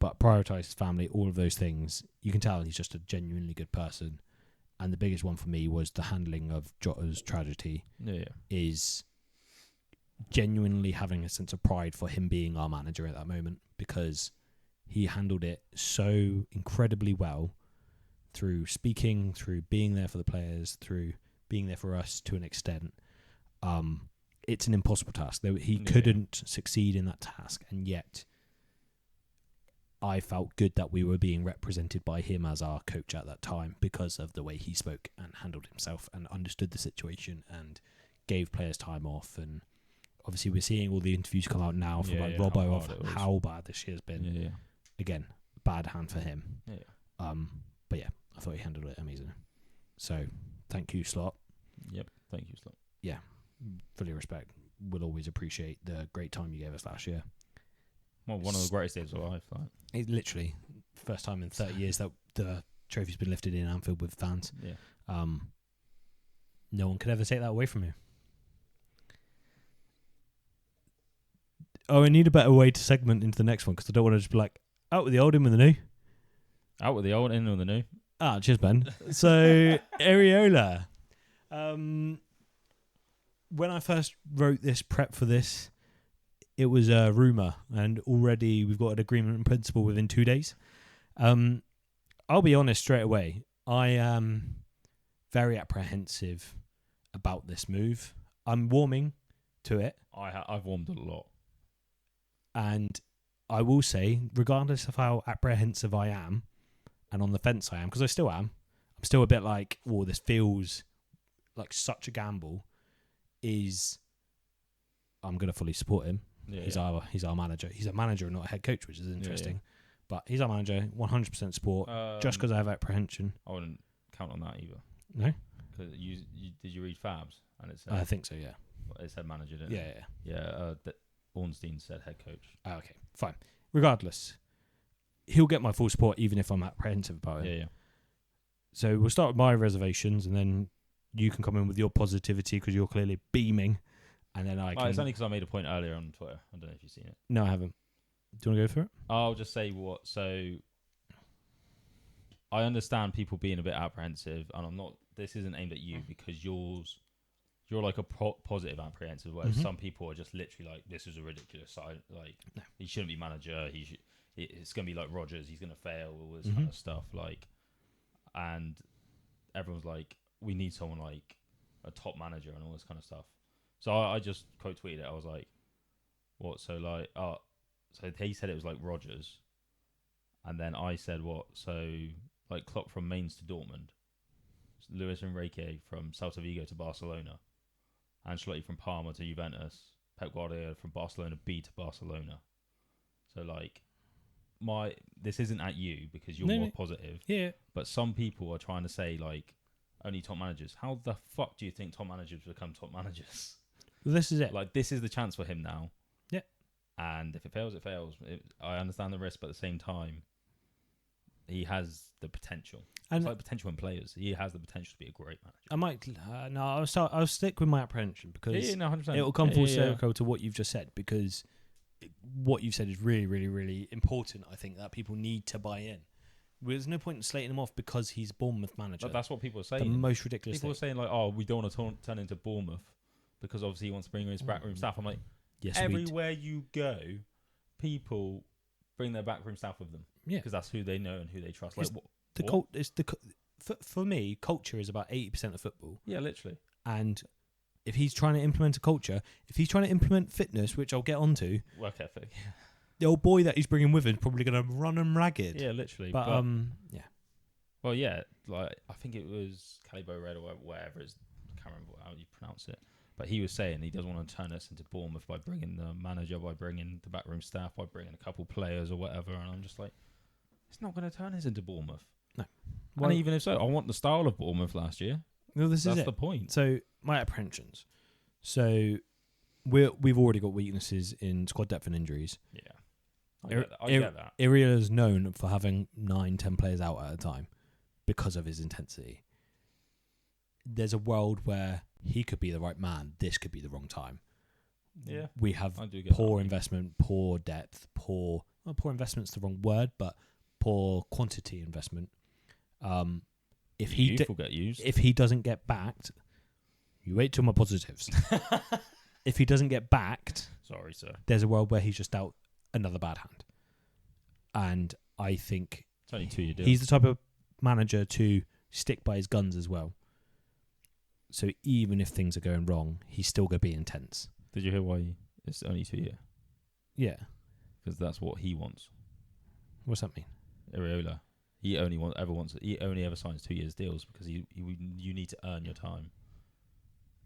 But prioritise his family, all of those things. You can tell he's just a genuinely good person. And the biggest one for me was the handling of Jota's tragedy. Is genuinely having a sense of pride for him being our manager at that moment, because he handled it so incredibly well through speaking, through being there for the players, through being there for us to an extent. It's an impossible task. He couldn't succeed in that task, and yet I felt good that we were being represented by him as our coach at that time because of the way he spoke and handled himself and understood the situation and gave players time off. And obviously we're seeing all the interviews come out now from Robbo of how bad this year's been. Again, bad hand for him. But yeah, I thought he handled it amazing. So thank you, Slot. Yep, thank you, Slot. Yeah, fully respect. We'll always appreciate the great time you gave us last year. Well, one of the greatest days of life. It literally first time in 30 years that the trophy's been lifted in Anfield with fans. Yeah. No one could ever take that away from you. Oh, I need a better way to segment into the next one, because I don't want to just be like, out with the old, in with the new. Out with the old, in with the new. Cheers, Ben. So, Iraola. When I first wrote this, prep for this, it was a rumour, and already we've got an agreement in principle within 2 days. I'll be honest straight away. I am very apprehensive about this move. I'm warming to it. I've warmed a lot. And I will say, regardless of how apprehensive I am, and on the fence I am, because I still am, I'm still a bit like, oh, this feels like such a gamble, I'm going to fully support him. He's our manager. He's a manager and not a head coach, which is interesting. But he's our manager, 100% support, just because I have apprehension. I wouldn't count on that either. No? Cause did you read Fabs? And it said, I think so, yeah. It said manager, didn't it? Yeah. Ornstein said head coach. Okay, fine. Regardless, he'll get my full support even if I'm apprehensive about it. Yeah. So we'll start with my reservations, and then you can come in with your positivity because you're clearly beaming. And then It's only because I made a point earlier on Twitter. I don't know if you've seen it. No, I haven't. Do you want to go for it? I'll just say what. So I understand people being a bit apprehensive, and I'm not. This isn't aimed at you because you're like a positive apprehensive, whereas some people are just literally like, this is a ridiculous side. Like, he shouldn't be manager. It's going to be like Rodgers. He's going to fail. All this kind of stuff. Like, and everyone's like, we need someone like a top manager and all this kind of stuff. So I just quote tweeted it. I was like, what? So like, so he said it was like Rodgers, and then I said what? So like Klopp from Mainz to Dortmund, Luis Enrique from Celta Vigo to Barcelona, Ancelotti from Parma to Juventus, Pep Guardiola from Barcelona B to Barcelona. So like, this isn't at you because you're more positive. Yeah. But some people are trying to say like, only top managers. How the fuck do you think top managers become top managers? Well, this is it. Like, this is the chance for him now. Yeah. And if it fails, it fails. I understand the risk, but at the same time, he has the potential. And it's like potential in players. He has the potential to be a great manager. I might... no, I'll stick with my apprehension because 100%. it will come full circle to what you've just said, because what you've said is really, really, really important. I think that people need to buy in. There's no point in slating him off because he's Bournemouth manager. But that's what people are saying. The most ridiculous People are saying like, oh, we don't want to turn into Bournemouth because obviously he wants to bring his backroom staff. I'm like, yes, everywhere you go, people bring their backroom staff with them. Yeah, because that's who they know and who they trust. Like, for me, culture is about 80% of football. Yeah, literally. And if he's trying to implement a culture, if he's trying to implement fitness, which I'll get onto, work ethic. The old boy that he's bringing with him is probably going to run him ragged. Yeah, literally. But yeah. Well, yeah, like I think it was Calibo Red or whatever. I can't remember how you pronounce it. But he was saying he doesn't want to turn us into Bournemouth by bringing the manager, by bringing the backroom staff, by bringing a couple players or whatever. And I'm just like, it's not going to turn us into Bournemouth. No. Well, and even if so, I want the style of Bournemouth last year. Well, that's the point. So my apprehensions. So we've already got weaknesses in squad depth and injuries. Yeah, I get that. Iraola is known for having 9-10 players out at a time because of his intensity. There's a world where he could be the right man. This could be the wrong time. Yeah, we have poor investment, poor depth, poor investment's the wrong word, but poor quantity investment. If he doesn't get backed, you wait till my positives. If he doesn't get backed, sorry, sir, there's a world where he's just out another bad hand. And I think it's only 2 year deal. He's the type of manager to stick by his guns as well. So even if things are going wrong, he's still going to be intense. Did you hear why it's only 2 year? Yeah, because that's what he wants. What's that mean? Iraola. He only ever signs 2 years deals because you need to earn your time.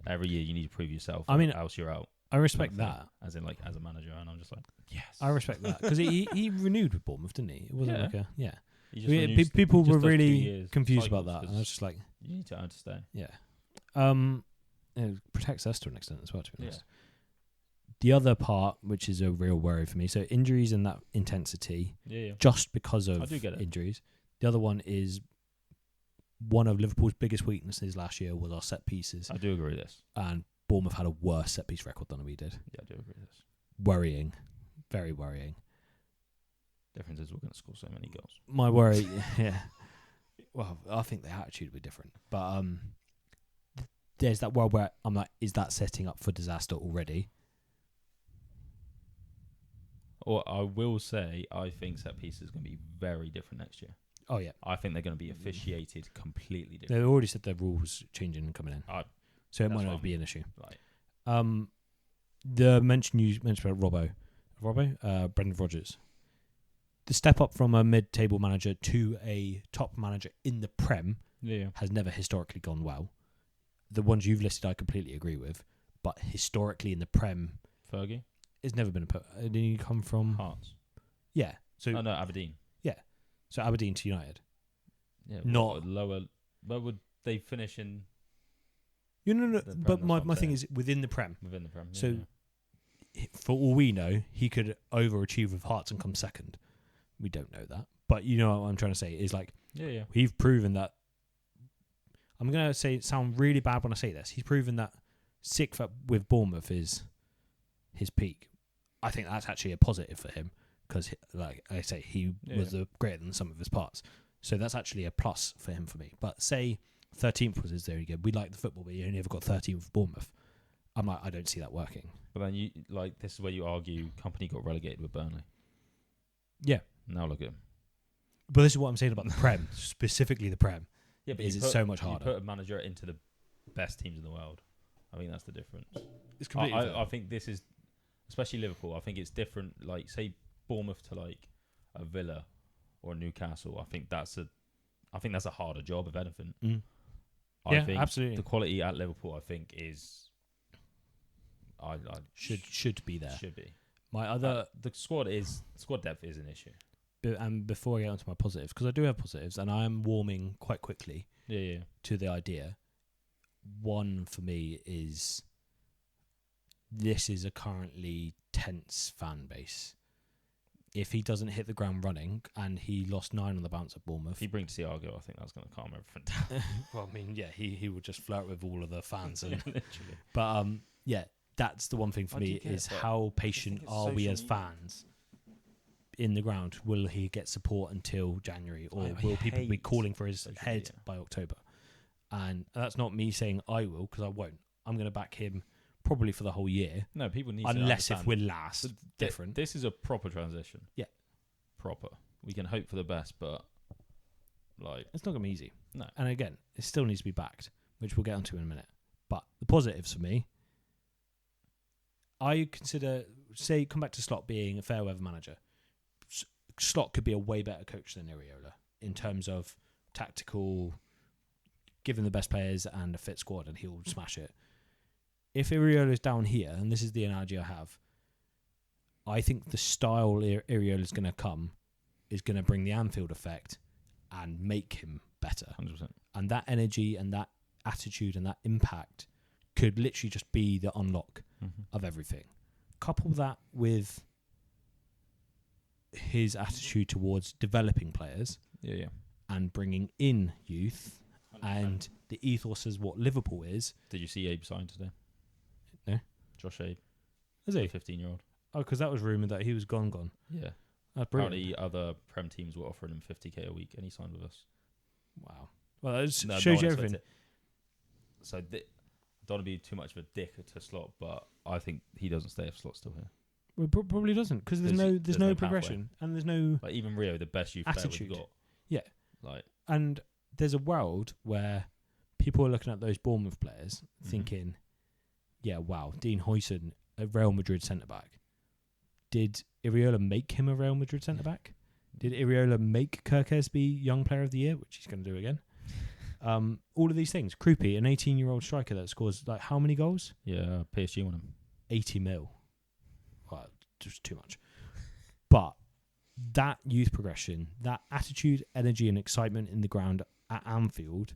Every year you need to prove yourself. I mean, else you're out. I respect that. As in, like, as a manager, and I'm just like, yes. I respect that because he renewed with Bournemouth, didn't he? It wasn't like a People were really confused about that. And I was just like, you need to earn to stay. Yeah. It protects us to an extent as well, to be honest. The other part, which is a real worry for me, so injuries and that intensity, just because of injuries. The other one is one of Liverpool's biggest weaknesses last year was our set pieces. I do agree with this. And Bournemouth had a worse set piece record than we did. Yeah, I do agree with this. Worrying. Very worrying. Difference is we're going to score so many goals. My worry, yeah. Well, I think the attitude will be different. But there's that world where I'm like, is that setting up for disaster already? Or I will say, I think set pieces is going to be very different next year. Oh, yeah. I think they're going to be officiated completely different. They've already said their rules changing and coming in. So it might not be an issue. Right. The mention you mentioned about Brendan Rodgers. The step up from a mid-table manager to a top manager in the Prem has never historically gone well. The ones you've listed I completely agree with. But historically in the Prem... Fergie? It's never been a... Did he come from... Hearts. Yeah. So, no, Aberdeen. Yeah. So Aberdeen to United. Yeah. Not... Lower... Where would they finish in... No. But my thing is within the Prem. Within the Prem, yeah. So, for all we know, he could overachieve with Hearts and come second. We don't know that. But you know what I'm trying to say is like... Yeah. We've proven that... I'm going to sound really bad when I say this. He's proven that sixth with Bournemouth is his peak. I think that's actually a positive for him because, like I say, he was greater than some of his parts. So that's actually a plus for him for me. But say 13th was his very good. We like the football, but he only ever got 13th with Bournemouth. I'm like, I don't see that working. But then this is where you argue Company got relegated with Burnley. Yeah. Now look at him. But this is what I'm saying about the Prem, specifically the Prem. Yeah, but it's so much harder. You put a manager into the best teams in the world. I think that's the difference. It's completely I think this is, especially Liverpool, I think it's different. Like, say, Bournemouth to like a Villa or a Newcastle. I think that's a harder job, if anything. Mm. I think absolutely. The quality at Liverpool, I think, is should be there. Should be. The squad depth is an issue. And before I get onto my positives, because I do have positives, and I am warming quite quickly to the idea. One for me is this is a currently tense fan base. If he doesn't hit the ground running, and he lost 9 on the bounce at Bournemouth, if he brings Thiago, I think that's going to calm everything down. Well, I mean, yeah, he will just flirt with all of the fans, and literally. But that's the one thing for me is how patient are we as fans in the ground? Will he get support until January, or will people be calling for his head by October? And that's not me saying I will, because I won't. I'm going to back him probably for the whole year. No, people need unless to if we're last. Different. This is a proper transition. Yeah, proper. We can hope for the best, but like it's not going to be easy. No. And again, it still needs to be backed, which we'll get onto in a minute. But the positives for me, I consider, come back to Slot being a fair weather manager. Slot could be a way better coach than Iraola in terms of tactical, giving the best players and a fit squad, and he'll smash it. if Iraola's down here, and this is the analogy I have, I think the style Iraola's going to come is going to bring the Anfield effect and make him better. 100%. And that energy and that attitude and that impact could literally just be the unlock of everything. Couple that with his attitude towards developing players and bringing in youth 100%. And the ethos is what Liverpool is. Did you see Abe sign today? No. Josh Abe. Is he? 15-year-old. Oh, because that was rumoured that he was gone. Yeah. That's brilliant. Apparently other Prem teams were offering him 50k a week and he signed with us. Wow. Well, that shows you everything. So I don't want to be too much of a dick to Slot, but I think he doesn't stay if Slot's still here. Well, probably doesn't, because there's no progression and there's no like even Rio, the best youth attitude. Player we've got. Yeah. Like, and there's a world where people are looking at those Bournemouth players thinking, yeah, wow, Dean Huijsen, a Real Madrid centre-back. Did Iraola make him a Real Madrid centre-back? Did Iraola make Kirkesby Young Player of the Year, which he's going to do again? All of these things. Krupi, an 18-year-old striker that scores, like, how many goals? Yeah, PSG won him. 80 mil. Well, just too much. But that youth progression, that attitude, energy and excitement in the ground at Anfield,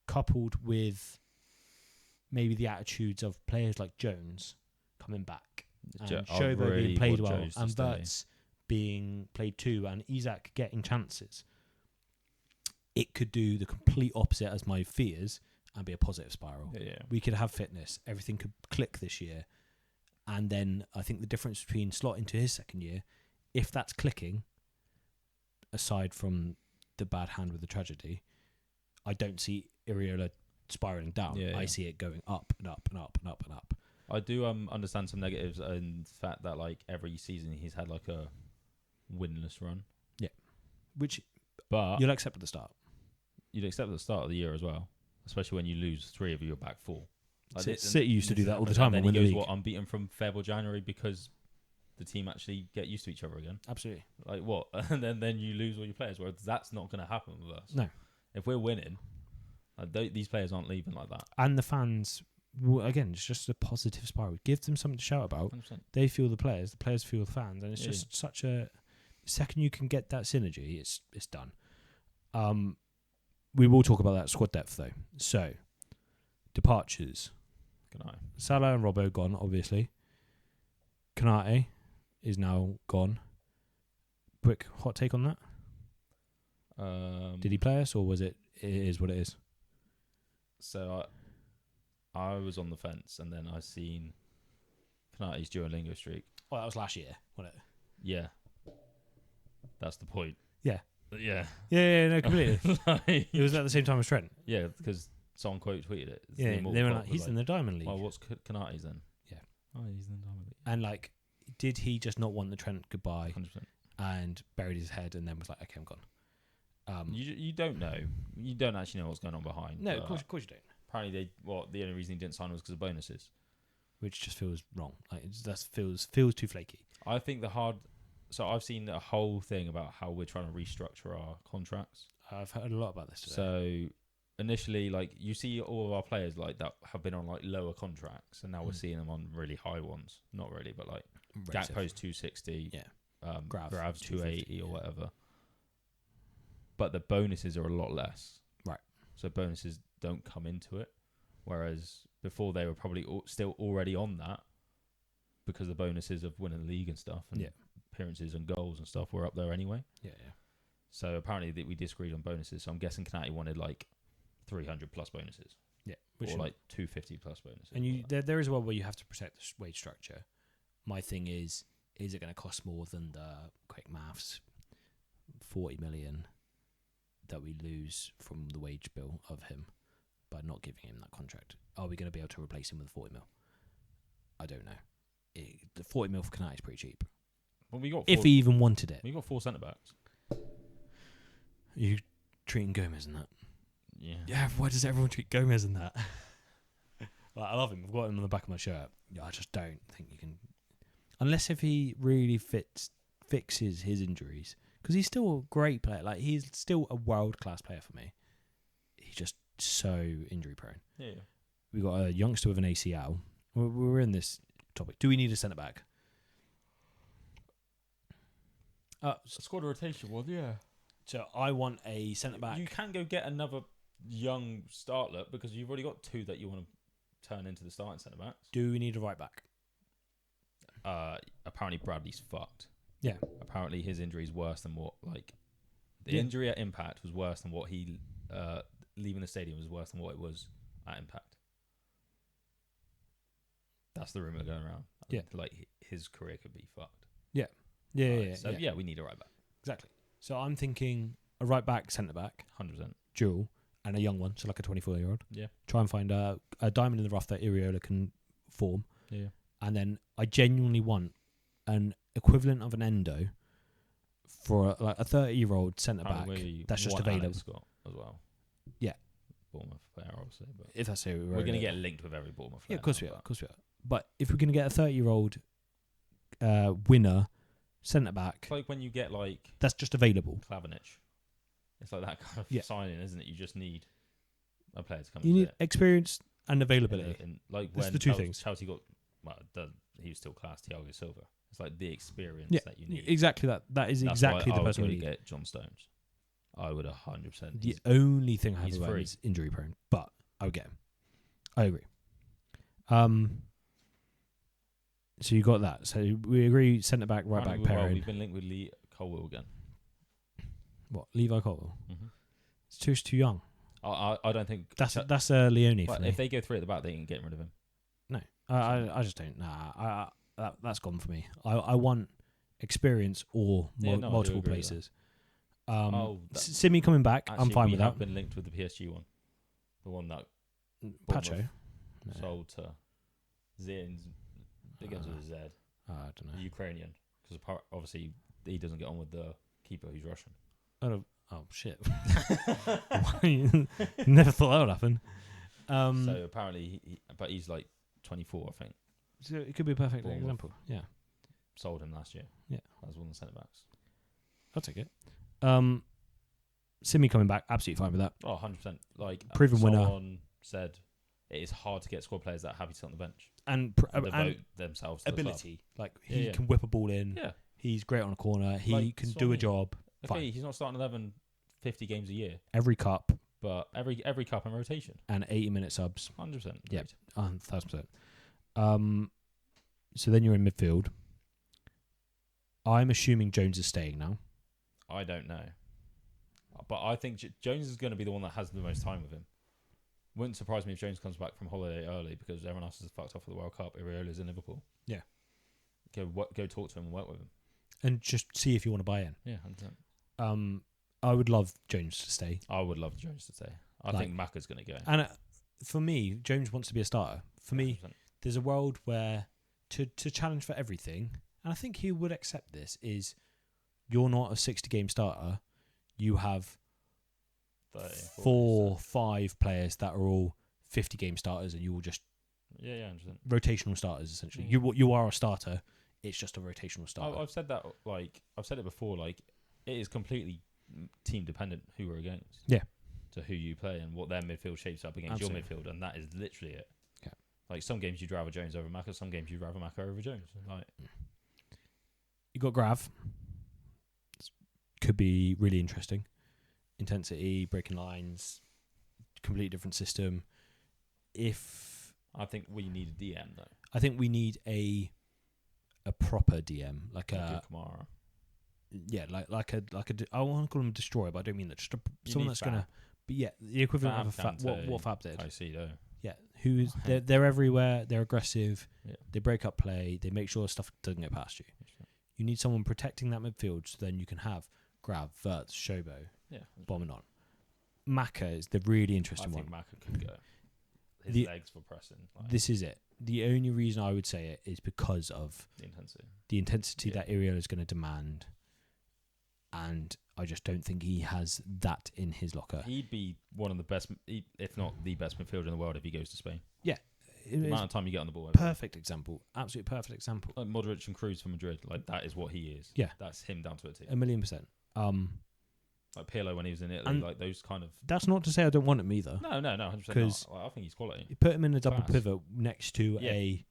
coupled with maybe the attitudes of players like Jones coming back, and Shobo being played well, and Verts being played too, and Isak getting chances, it could do the complete opposite as my fears and be a positive spiral. Yeah. We could have fitness. Everything could click this year. And then I think the difference between Slot into his second year, if that's clicking, aside from the bad hand with the tragedy, I don't see Iraola spiraling down. I see it going up and up and up and up and up. I do understand some negatives in the fact that like every season he's had like a winless run. Yeah. Which but you'll accept at the start. You'd accept at the start of the year as well, especially when you lose 3 of your back 4. Like City used to do that all the time. And then he goes, what, unbeaten from Feb or January because the team actually get used to each other again? Absolutely. Like what? And then you lose all your players. Whereas that's not going to happen with us. No. If we're winning, these players aren't leaving like that. And the fans, again, it's just a positive spiral. Give them something to shout about. 100%. They feel the players feel the fans. And it's just such a... Second you can get that synergy, it's done. We will talk about that squad depth, though. So, departures. Konate. Salah and Robbo gone, obviously. Konate is now gone. Quick hot take on that? Did he play us, or was it is what it is? So I was on the fence, and then I seen Konate's Duolingo streak. Oh, that was last year, wasn't it? Yeah. That's the point. Yeah. Yeah. Yeah, no, completely. It was at the same time as Trent. Yeah, because someone quote tweeted it. They were like, he's in the Diamond League. Well, what's Konate's then? Yeah. Oh, he's in the Diamond League. And like, did he just not want the Trent goodbye 100%. and buried his head and then was like, okay, I'm gone? You don't know. You don't actually know what's going on behind. No, of course you don't. Apparently, the only reason he didn't sign was because of bonuses. Which just feels wrong. Like, that feels too flaky. I think So I've seen a whole thing about how we're trying to restructure our contracts. I've heard a lot about this today. So initially, like, you see all of our players like that have been on like lower contracts, and now we're seeing them on really high ones. Not really, but like Gakpo's 260, Grav's 280 or whatever. But the bonuses are a lot less. Right. So bonuses don't come into it, whereas before they were probably still already on that because the bonuses of winning the league and stuff and appearances and goals and stuff were up there anyway. Yeah. So apparently we disagreed on bonuses. So I'm guessing Konate wanted like 300 plus bonuses. Yeah. Or like 250 plus bonuses. And there is a world where you have to protect the wage structure. My thing is it going to cost more than the quick maths 40 million that we lose from the wage bill of him by not giving him that contract? Are we going to be able to replace him with 40 mil? I don't know. The 40 mil for Konate is pretty cheap. Well, if he even wanted it. We got 4 centre backs. You treating Gomez in that? Yeah. Yeah. Why does everyone treat Gomez in that? I love him. I've got him on the back of my shirt. Yeah, I just don't think you can, unless if he really fixes his injuries, because he's still a great player. Like, he's still a world class player for me. He's just so injury prone. Yeah. we got a youngster with an ACL. We're in this topic. Do we need a centre back? Squad rotation one, yeah. So I want a centre back. You can go get another young startlet because you've already got 2 that you want to turn into the starting centre backs. Do we need a right back? Apparently Bradley's fucked. Yeah. Apparently his injury is worse than what the injury at Impact was worse than what he leaving the stadium was worse than what it was at Impact. That's the rumour going around. Yeah. Like his career could be fucked. Yeah. So we need a right back. Exactly. So I'm thinking a right back, centre back, 100%. dual, and a young one, so like a 24-year-old. Yeah. Try and find a diamond in the rough that Iraola can form. Yeah. And then I genuinely want an equivalent of an Endo for a 30-year-old centre back that's just available. Scott as well. Yeah. Bournemouth player, obviously. But if that's who we're going to get linked with every Bournemouth player. Yeah, of course we are. Of course we are. But if we're going to get a 30-year-old winner centre back, it's like when you get like that's just available. Klavanich. It's like that kind of signing, isn't it? You just need a player to come. You need experience and availability. Like that's when the two things. Chelsea got, he was still class. Thiago Silva. It's like the experience that you need. Exactly that. That is That's exactly why the person we need. Get John Stones. I would 100%. The only thing I have about him free. is injury prone, but I would get him. I agree. So you got that. So we agree centre back, right back pairing. We've been linked with Lee Colwell again. What, Levi Colwell? Mm-hmm. It's too young. I don't think that's Leone. But for me. if they go 3 at the back, they can get rid of him. No, I just don't. Nah, that's gone for me. I want experience or multiple places. Simi coming back, actually, I'm fine with that. We have been linked with the PSG one, the one that Pacho sold to Zien's begins with a Z. I don't know. The Ukrainian, because obviously he doesn't get on with the keeper who's Russian. Oh shit! Never thought that would happen. So apparently, but he's like 24, I think. So it could be a perfect example. Yeah. Sold him last year. Yeah. That was one of the centre backs. I'll take it. Simi coming back, absolutely fine with that. Oh, 100%. Like proven winner. Someone said it is hard to get squad players that are happy to sit on the bench and devote themselves to ability. Like he can whip a ball in. Yeah. He's great on a corner. He can do a job. Okay, fine. He's not starting 11, 50 games a year. Every cup. But every cup in rotation. And 80-minute subs. 100%. Yeah, 1,000%. So then you're in midfield. I'm assuming Jones is staying now. I don't know. But I think Jones is going to be the one that has the most time with him. Wouldn't surprise me if Jones comes back from holiday early because everyone else is fucked off for the World Cup. Iraola's in Liverpool. Yeah. Go talk to him and work with him. And just see if you want to buy in. Yeah, 100%. I would love Jones to stay. I would love Jones to stay. I think Macca's going to go. And for me, Jones wants to be a starter. For me, 100%. There's a world where to challenge for everything, and I think he would accept this, is you're not a 60-game starter. You have 4, 5 players that are all 50-game starters, and you will just 100%. Rotational starters, essentially. You are a starter. It's just a rotational starter. I've said that, I've said it before, it is completely team dependent who we're against. Yeah. To who you play and what their midfield shapes up against your midfield, and that is literally it. Okay. Like some games you'd rather Jones over Macca, some games you'd rather Macca over Jones. You got Grav. Could be really interesting. Intensity, breaking lines, completely different system. I think we need a DM though. I think we need a proper DM, like a Kamara. Yeah, like a I want to call him a destroyer, but I don't mean that. Just someone that's gonna. But yeah, the equivalent of a Fab. What Fab did. I see though. Yeah, who's they're everywhere. They're aggressive. Yeah. They break up play. They make sure stuff doesn't get past you. You need someone protecting that midfield, so then you can have Grav, Wirtz, Shobo, bombing on. Macca is the really interesting one. I think Macca could go. His legs for pressing. This is it. The only reason I would say it is because of the intensity that Iraola is going to demand. And I just don't think he has that in his locker. He'd be one of the best, if not the best midfielder in the world if he goes to Spain. Yeah. The amount of time you get on the ball. Perfect example. Absolute perfect example. Modric and Cruz for Madrid. That is what he is. Yeah. That's him down to a T. 1,000,000%. Like Pirlo when he was in Italy, And like those kind of. That's not to say I don't want him either. No, 100%. Because I think he's quality. you put him in a double Class. pivot next to a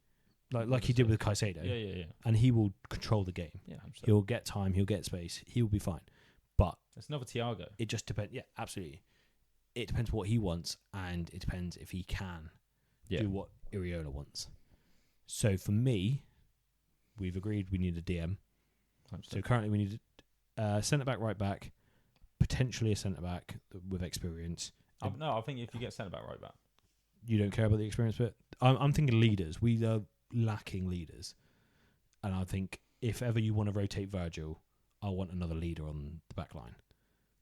like he did with Caicedo, Yeah. and he will control the game. Yeah, 100%. He'll get time, he'll get space, he'll be fine. But it's another Thiago. it just depends. Yeah, absolutely. It depends what he wants, and it depends if he can do what Iraola wants. So for me, we've agreed we need a DM. 100%. So currently we need a centre back, right back, potentially a centre back with experience. No, I think if you get centre back, right back. You don't care about the experience bit. I'm thinking leaders. We are lacking leaders, and I think if ever you want to rotate Virgil, I want another leader on the back line,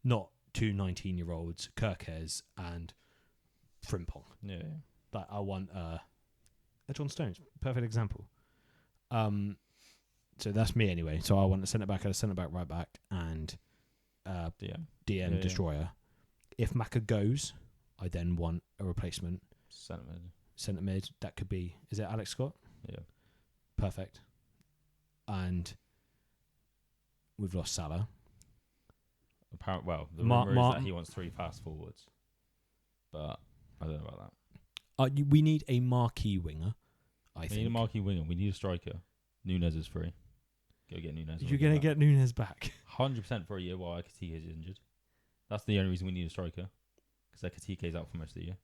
not two 19-year-olds, Kirkes and Frimpong. Yeah. Like I want a John Stones, perfect example. So that's me anyway. So I want a centre back, right back, and DM destroyer. If Maka goes, I then want a replacement. Centre mid. That could be. Is it Alex Scott? Yeah. Perfect. And we've lost Salah. The rumour is that he wants 3 fast forwards, but I don't know about that. We need a marquee winger. We need a marquee winger. We need a striker. Nunes is free. Go get Nunes. You're going to get Nunes back. 100% for a year while Ekitike is injured. That's the only reason we need a striker, because Ekitike is out for most of the year.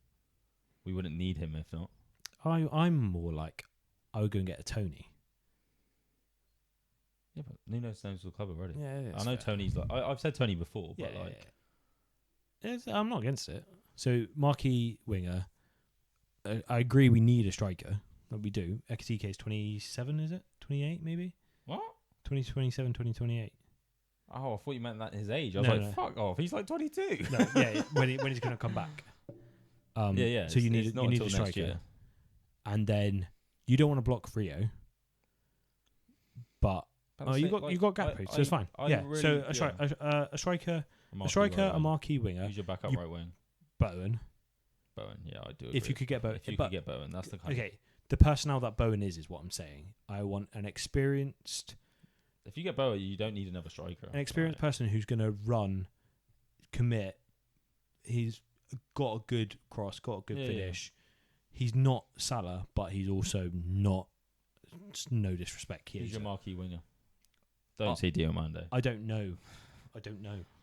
We wouldn't need him if not. I'm more like I would go and get a Tony. Yeah, but Nunes knows the club already. Yeah, I know fair. Tony's like I've said Tony before, but I'm not against it. So marquee winger. I agree. We need a striker. That we do. Ekitike is 27. Is it 28? Maybe. What? 2027, 2028. Oh, I thought you meant that his age. I was No. fuck off. He's like 22. No, when he's going to come back. So you need a striker, year. And then you don't want to block Rio, but you got Gakpo, so it's fine. So a striker, a marquee winger. Who's your backup right wing? Bowen. Yeah, I do. Agree. If you could get Bowen, that's the kind. Okay, the personnel that Bowen is what I'm saying. I want an experienced. If you get Bowen, you don't need another striker. An experienced person who's going to run, commit. He's got a good cross, got a good finish. Yeah. He's not Salah, but he's also not. No disrespect. Who's your marquee winger? Don't say Diomande. I don't know.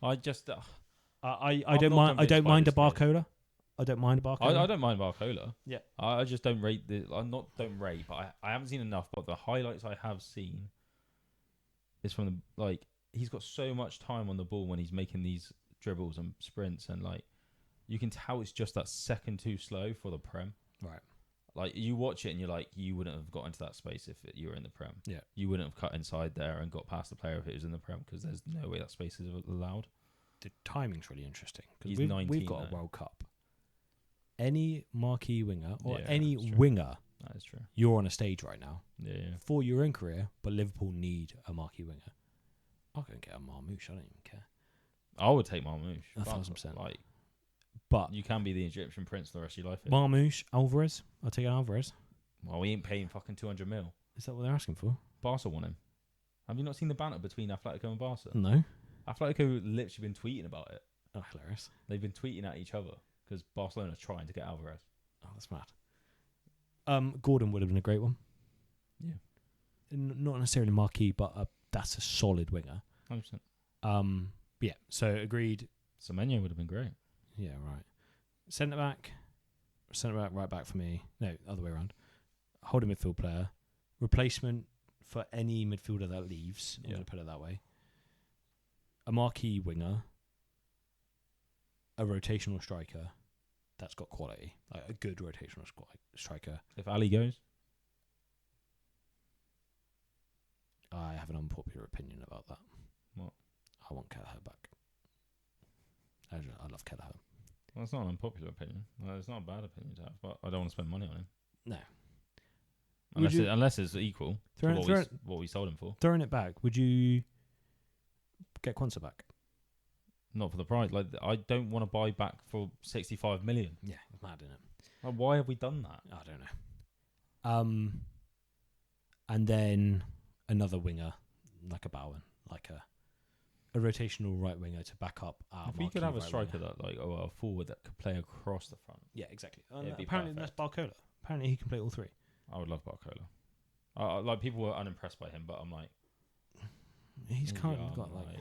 I just. I don't mind. I don't mind a Barcola. I don't mind a Barcola. I don't mind Barcola. Yeah. I just don't rate the. Don't rate, but I haven't seen enough. But the highlights I have seen is from the he's got so much time on the ball when he's making these dribbles and sprints, and you can tell it's just that second too slow for the Prem. Right. Like you watch it and you're like, you wouldn't have got into that space if you were in the Prem. Yeah. You wouldn't have cut inside there and got past the player if it was in the Prem, because there's no way that space is allowed. The timing's really interesting because we've got a World Cup. Any marquee winger or Yeah, any that's true. winger, That is true. you're on a stage right now. Yeah. For your own career, but Liverpool need a marquee winger. I'll go and get a Marmoush. I don't even care. I would take Marmoush. 1,000%. But you can be the Egyptian prince the rest of your life. Marmoush, Alvarez. I'll take an Alvarez. Well, we ain't paying fucking 200 mil. Is that what they're asking for? Barca want him. Have you not seen the banter between Atletico and Barca? No. Atletico literally been tweeting about it. Oh, hilarious. They've been tweeting at each other because Barcelona's trying to get Alvarez. Oh, that's mad. Gordon would have been a great one. Yeah. Not necessarily marquee, but that's a solid winger. 100%. Yeah, so agreed. Semenyo would have been great. Yeah, right. Centre back, right back for me. No, other way around. Holding midfield player. Replacement for any midfielder that leaves. I'm going to put it that way. A marquee winger. A rotational striker that's got quality. Like a good rotational striker. If Ali goes? I have an unpopular opinion about that. What? I want Kelleher back. I love Kelleher. Well, it's not an unpopular opinion. Well, it's not a bad opinion to have, but I don't want to spend money on him. No. Unless it's equal to what we sold him for. Throwing it back, would you get Quanta back? Not for the price. I don't want to buy back for 65 million. Yeah, it's mad, isn't it? Why have we done that? I don't know. And then another winger, like a Bowen, like a a rotational right winger to back up our If we could have a right striker winger. that, like, a forward that could play across the front. Yeah, exactly. It'd be Apparently that's Barcola. Apparently he can play all three. I would love Barcola. Like, people were unimpressed by him, but I'm like, He's currently young, got like.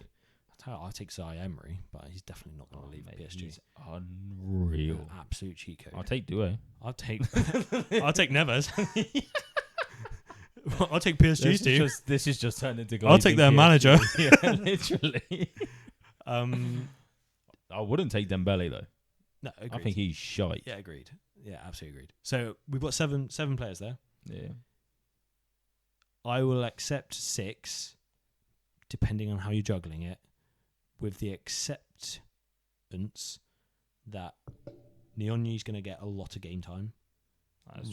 I'll take Zai Emery, but he's definitely not going to leave mate, PSG. he's unreal. Absolute cheat code. I'll take Doué. I'll take Neves. I'll take PSG's team. This is just turned into. I'll take their manager. Yeah, literally. I wouldn't take Dembele though. No, agreed. I think he's shite. Yeah, agreed. Yeah, absolutely agreed. So we've got seven players there. Yeah. I will accept 6, depending on how you're juggling it, with the acceptance that Nyonyi's going to get a lot of game time.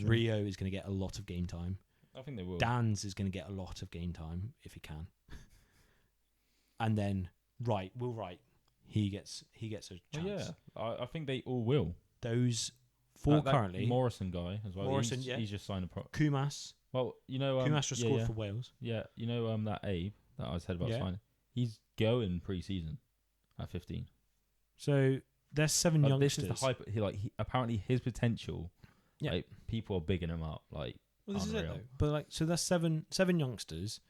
Rio is going to get a lot of game time. I think they will. Dan's is going to get a lot of game time if he can. And then Will Wright, he gets a chance. Yeah, I think they all will. Those 4 currently. Morrison guy as well. Morrison, he's just signed a pro. Kumas. Well, Kumas just scored for Wales. Yeah, that Abe that I said about Yeah. signing. He's going pre-season at 15. So there's 7 youngsters. This is the hype. Apparently his potential. Yeah. Like, people are bigging him up. Like, Well, this unreal. is it though. But like, so there's seven youngsters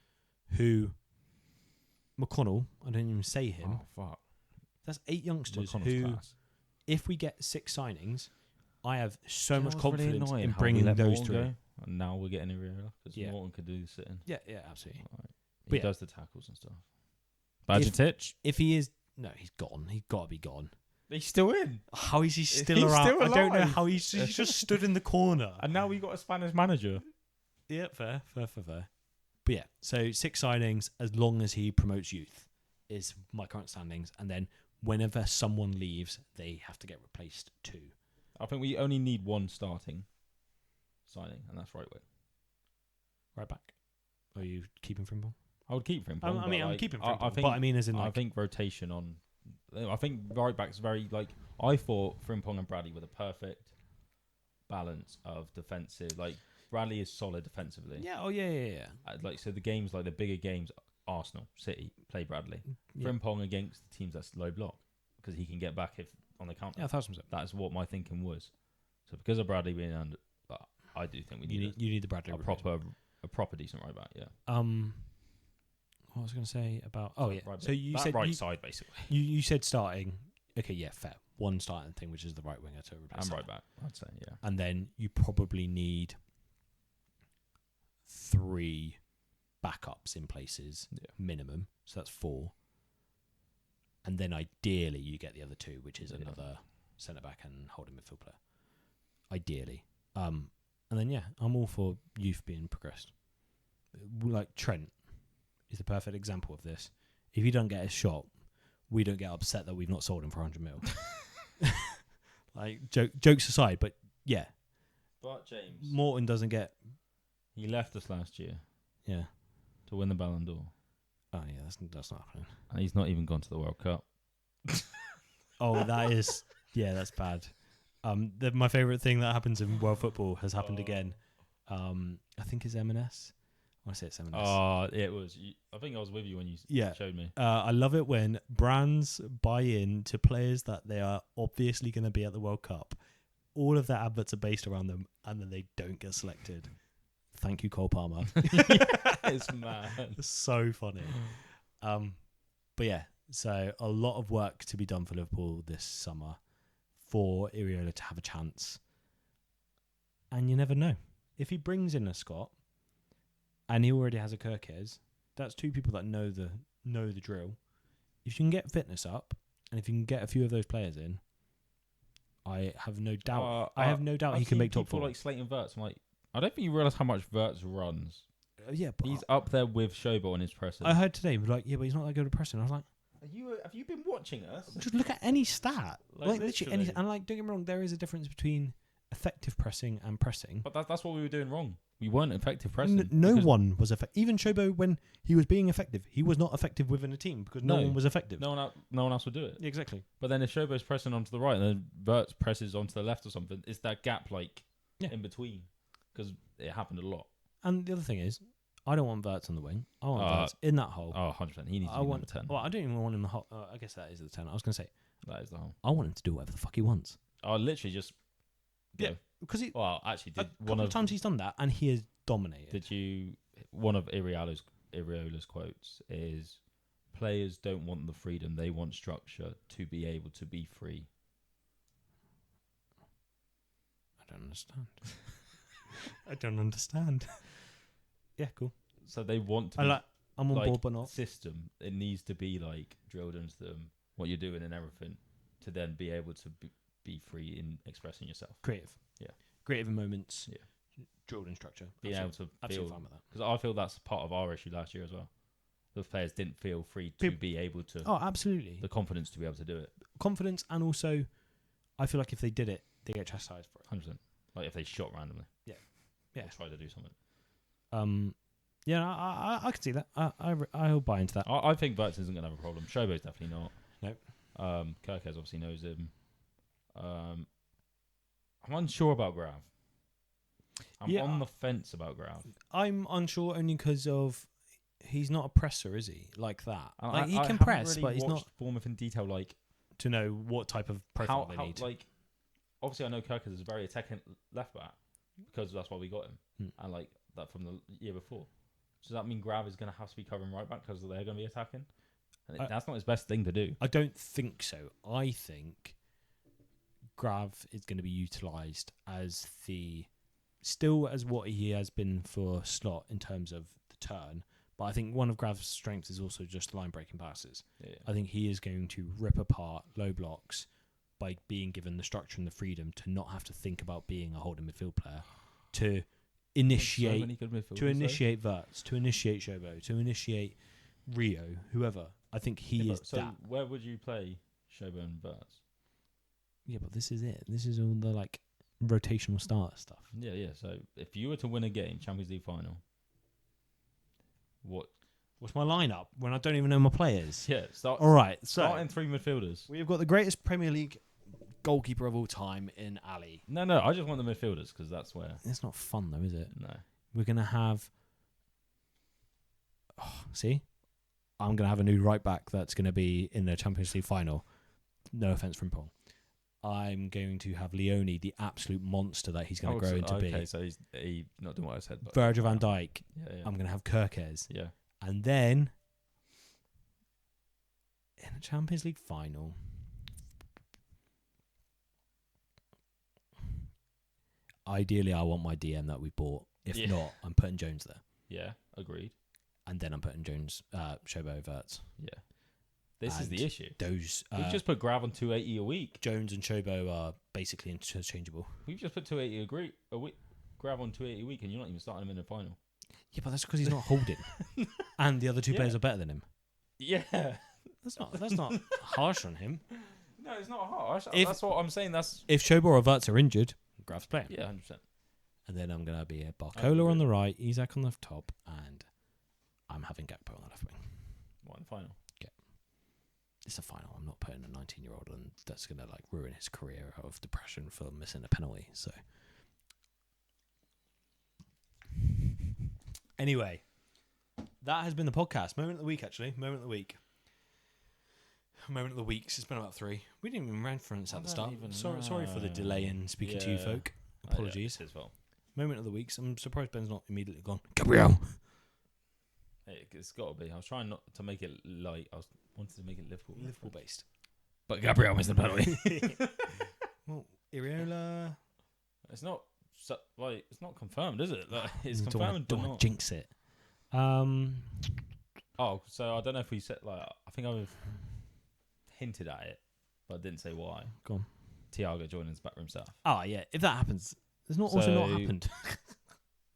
who McConnell. I don't even say him. Oh fuck! That's 8 youngsters McConnell's who, class. if we get 6 signings, I have so Do you much know what's really confidence annoying? in How we bringing let those Morton 3. go, and now we're getting Iraola because Yeah. Morton could do the sitting. Yeah, absolutely. He But yeah. does the tackles and stuff. Bajatic? If he is, no, he's gone. He's got to be gone. He's still in. How is he still He's around? still I don't know alive. how he's just stood in the corner. And now we got a Spanish manager. Yeah, fair. But yeah, so 6 signings as long as he promotes youth is my current standings. And then whenever someone leaves, they have to get replaced too. I think we only need 1 starting signing, and that's right wing. Right back. Are you keeping Frimpong? I would keep Frimpong. I'm keeping Frimpong. I think, but I mean, as in I think rotation on. I think right back's very like. I thought Frimpong and Bradley were the perfect balance of defensive. Like, Bradley is solid defensively. Yeah. Oh yeah. Like, so the games, like the bigger games, Arsenal, City, play Bradley. Yeah. Frimpong against teams that's low block because he can get back if on the counter. Yeah, 1,000%. That's what my thinking was. So because of Bradley being under, I do think we You need the Bradley a proper decent right back. Yeah. What was I going to say about? Oh yeah. Right So you said right side basically. You said starting. Okay, yeah, fair. 1 starting thing, which is the right winger to replace. And Salah. right back, I'd say, yeah. And then you probably need 3 backups in places minimum. So that's 4. And then ideally you get the other 2, which is another centre back and holding midfield player. Ideally. And then I'm all for youth being progressed. Like Trent is the perfect example of this. If he don't get his shot, we don't get upset that we've not sold him for 100 mil. Like, jokes aside, but yeah. But James, Morton doesn't get. he left us last year. Yeah. To win the Ballon d'Or, Oh yeah, that's not happening. and he's not even gone to the World Cup. Oh, that is that's bad. My favourite thing that happens in world football has happened again. I think it's M&S. I want to say it's M&S. It was. I think I was with you when you showed me. I love it when brands buy in to players that they are obviously going to be at the World Cup. All of their adverts are based around them, and then they don't get selected. Thank you, Cole Palmer. It's mad. It's so funny. But yeah, so a lot of work to be done for Liverpool this summer for Iraola to have a chance. And you never know. If he brings in a Scott, and he already has a Kirkes, that's 2 people that know the drill. If you can get fitness up, and if you can get a few of those players in, I have no doubt. I have no doubt he can make top 4. Like Slayton Wirtz. I'm like, I don't think you realise how much Wirtz runs. Yeah, but He's up there with Schobel in his pressing. I heard today, but but he's not that good at pressing. I was like, Have you been watching us? just look at any stat. Like literally any, literally. and like, don't get me wrong, there is a difference between effective pressing and pressing. But that's what we were doing wrong. We weren't effective pressing. No one was effective. Even Shobo, when he was being effective, he was not effective within a team because no one was effective. No one else would do it. Yeah, exactly. But then if Shobo's pressing onto the right and then Wirtz presses onto the left or something, it's that gap in between because it happened a lot. And the other thing is, I don't want Wirtz on the wing. I want Wirtz in that hole. Oh, 100%. He needs to be number 10. Well, I don't even want him in the hole. I guess that is the 10. I was going to say. That is the hole. I want him to do whatever the fuck he wants. I literally just... Yeah, because he... Well, actually, a couple of times he's done that, and he has dominated. Did you... One of Iraola's quotes is, players don't want the freedom, they want structure to be able to be free. I don't understand. I don't understand. Yeah, cool. So they want to I'm on board, but not. System, it needs to be like drilled into them, what you're doing and everything, to then be able to be free in expressing yourself. Creative. Yeah. Creative in moments. Yeah. Drilled in structure. Being able to absolutely fine with that. Because I feel that's part of our issue last year as well. The players didn't feel free to be able to. Oh, absolutely. The confidence to be able to do it. Confidence, and also, I feel like if they did it, they get chastised for it. 100%. Like if they shot randomly. Yeah. Yeah. Or tried to do something. Yeah, I can see that. I'll buy into that. I think Wirtz isn't going to have a problem. Shobo's definitely not. Nope. Kirkes obviously knows him. I'm unsure about Grav. I'm on the fence about Grav. I'm unsure only because of he's not a presser, is he? Like that. Like he can press, really but he's not. Bournemouth in detail, like to know what type of profile they need. Like, obviously, I know Kirkes is a very attacking left back because that's why we got him, and like that from the year before. So does that mean Grav is going to have to be covering right back because they're going to be attacking? And that's not his best thing to do. I don't think so. I think Grav is going to be utilised as as what he has been for Slot in terms of the turn. But I think one of Grav's strengths is also just line-breaking passes. Yeah. I think he is going to rip apart low blocks by being given the structure and the freedom to not have to think about being a holding midfield player, to initiate Wirtz, to initiate Shobo, to initiate Rio, whoever. I think he is that. Where would you play Shobo and Wirtz? Yeah, but this is it. This is all the rotational starter stuff. Yeah. So if you were to win a game, Champions League final, what's my lineup when I don't even know my players? Yeah, all right. So starting 3 midfielders. We've got the greatest Premier League goalkeeper of all time in Ali. No, I just want the midfielders because that's where it's not fun though, is it? No. We're gonna have. See, I'm gonna have a new right back that's gonna be in the Champions League final. No offense from Paul. I'm going to have Leone, the absolute monster that he's going to grow into be. Okay, so he's not doing what I said. But Virgil van Dijk. Yeah. I'm going to have Kirkes. Yeah. And then in a Champions League final, ideally I want my DM that we bought. If not, I'm putting Jones there. Yeah, agreed. And then I'm putting Jones, Shobo, Wirtz. Yeah. This is the issue. We've just put Grav on 280 a week. Jones and Shobo are basically interchangeable. We've just put 280 a week. Grav on 280 a week, and you're not even starting him in the final. Yeah, but that's because he's not holding, and the other two players are better than him. Yeah, that's not harsh on him. No, it's not harsh. That's what I'm saying. If Shobo or Wirtz are injured, Grav's playing. Yeah, 100%. And then I'm gonna be a Barcola on the right, Isak on the top, and I'm having Gakpo on the left wing. What in the final? It's a final. I'm not putting a 19-year-old on that's going to ruin his career out of depression for missing a penalty. So, anyway, that has been the podcast. Moment of the week, actually. Moment of the week. Moment of the weeks. It's been about 3. We didn't even reference at the start. Sorry for the delay in speaking to you folk. Apologies. As well. Moment of the weeks. I'm surprised Ben's not immediately gone. Gabriel. It's got to be. I was trying not to make it light. I wanted to make it Liverpool based. But Gabriel missed the penalty. Well, Iraola. It's not it's not confirmed, is it? It's confirmed. Don't want to jinx it. Oh, so I don't know if we said I think I've hinted at it, but I didn't say why. Go on. Thiago joining his backroom staff. Oh yeah, if that happens, there's also not happened.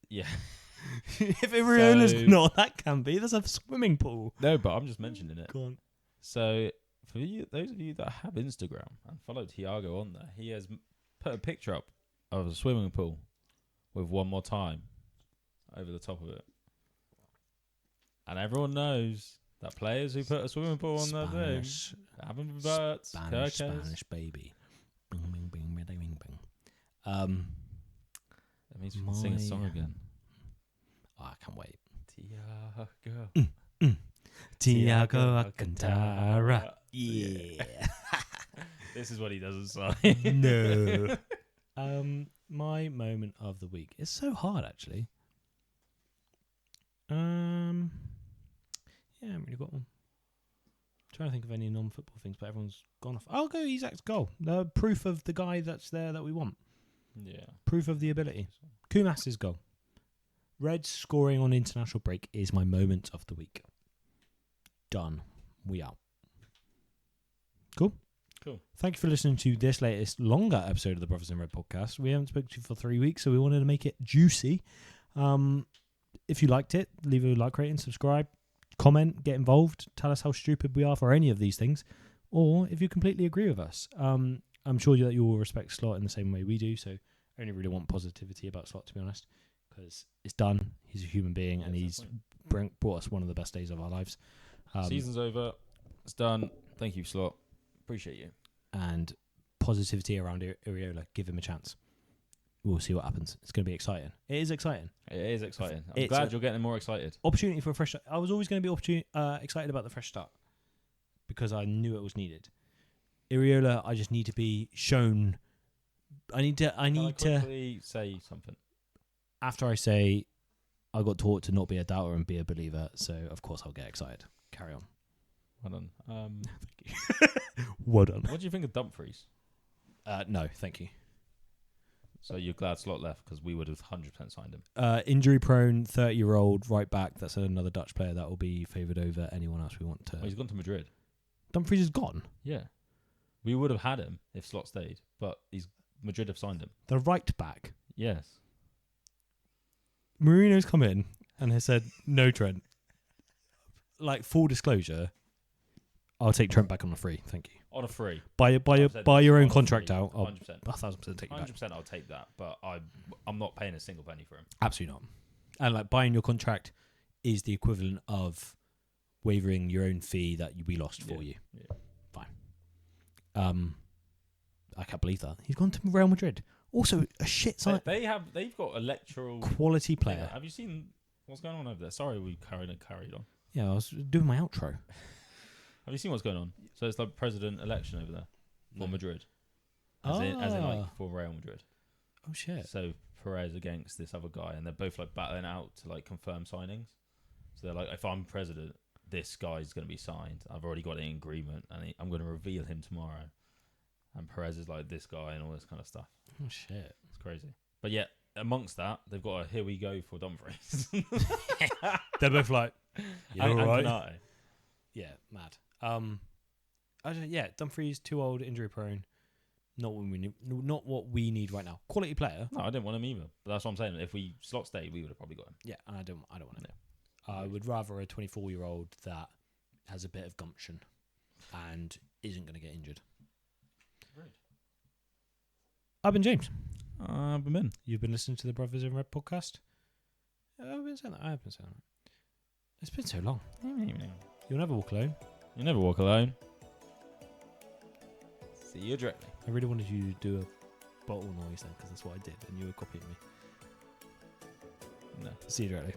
Yeah. If Iraola's not, that can be. There's a swimming pool. No, but I'm just mentioning it. Go on. So, for those of you that have Instagram and follow Thiago on there, he has put a picture up of a swimming pool with "one more time" over the top of it. And everyone knows that players who put a swimming pool on their thing haven't Wirtz, Spanish baby. Bing, bing, bing, bing, bing, bing. That means we can sing a song again. Oh, I can't wait. Tiago Alcantara. Yeah. This is what he doesn't say. No. My moment of the week. It's so hard, actually. Yeah, I haven't really got one. Trying to think of any non-football things, but everyone's gone off. I'll go Isak's goal. The proof of the guy that's there that we want. Yeah. Proof of the ability. Kumas's goal. Reds scoring on international break is my moment of the week. Done. We out. Cool. Thank you for listening to this latest longer episode of the Brothers in Red podcast. We haven't spoken to you for 3 weeks, so we wanted to make it juicy. If you liked it, leave a like rating, subscribe, comment, get involved, tell us how stupid we are for any of these things, or if you completely agree with us. I'm sure that you will respect Slot in the same way we do, so I only really want positivity about Slot, to be honest, because it's done. He's a human being, and he's brought us one of the best days of our lives. Season's over. It's done. Thank you, Slot. Appreciate you. And positivity around Iraola. Give him a chance. We'll see what happens. It's going to be exciting. It is exciting. It is exciting. I'm glad you're getting more excited. Opportunity for a fresh start. I was always going to be excited about the fresh start because I knew it was needed. Iraola, I just need to be shown. I need to quickly say something. After I say I got taught to not be a doubter and be a believer, so of course I'll get excited. Carry on. Well done. Thank you. Well done. What do you think of Dumfries? No, thank you. So you're glad Slot left because we would have 100% signed him. Injury prone, 30-year-old right back. That's another Dutch player that will be favoured over anyone else we want to. Oh, he's gone to Madrid. Dumfries is gone. Yeah, we would have had him if Slot stayed, but Madrid have signed him. The right back. Yes. Mourinho's come in and has said no, Trent. Like full disclosure, I'll take Trent back on a free. Thank you. On a free. Buy your own contract out. 100%. 1,000% take you back. 100% I'll take that, but I'm not paying a single penny for him. Absolutely not. And like buying your contract is the equivalent of waiving your own fee that we lost for you. Yeah. Fine. I can't believe that. He's gone to Real Madrid. Also, a shit sign. They've got electoral quality player. Yeah. Have you seen what's going on over there? Sorry, we carried on. Yeah, I was doing my outro. Have you seen what's going on? So it's like president election over there for Madrid, as in like for Real Madrid. Oh shit! So Perez against this other guy, and they're both like battling out to like confirm signings. So they're like, if I'm president, this guy's going to be signed. I've already got an agreement, and I'm going to reveal him tomorrow. And Perez is like this guy and all this kind of stuff. Oh shit! It's crazy. But yet amongst that, they've got a here we go for Dumfries. They're both like, yeah, and right. Konate. Yeah, mad. Dumfries too old, injury prone. Not what we need right now. Quality player. No, I didn't want him either. But that's what I'm saying. If we Slot stayed, we would have probably got him. Yeah, and I don't want him. No. I would rather a 24-year-old that has a bit of gumption and isn't going to get injured. Right. I've been James. I've been Ben. You've been listening to the Brothers in Red podcast. I've been saying that. I have been saying that. It's been so long. You'll never walk alone. You never walk alone. See you directly. I really wanted you to do a bottle noise then, because that's what I did, and you were copying me. No. See you directly.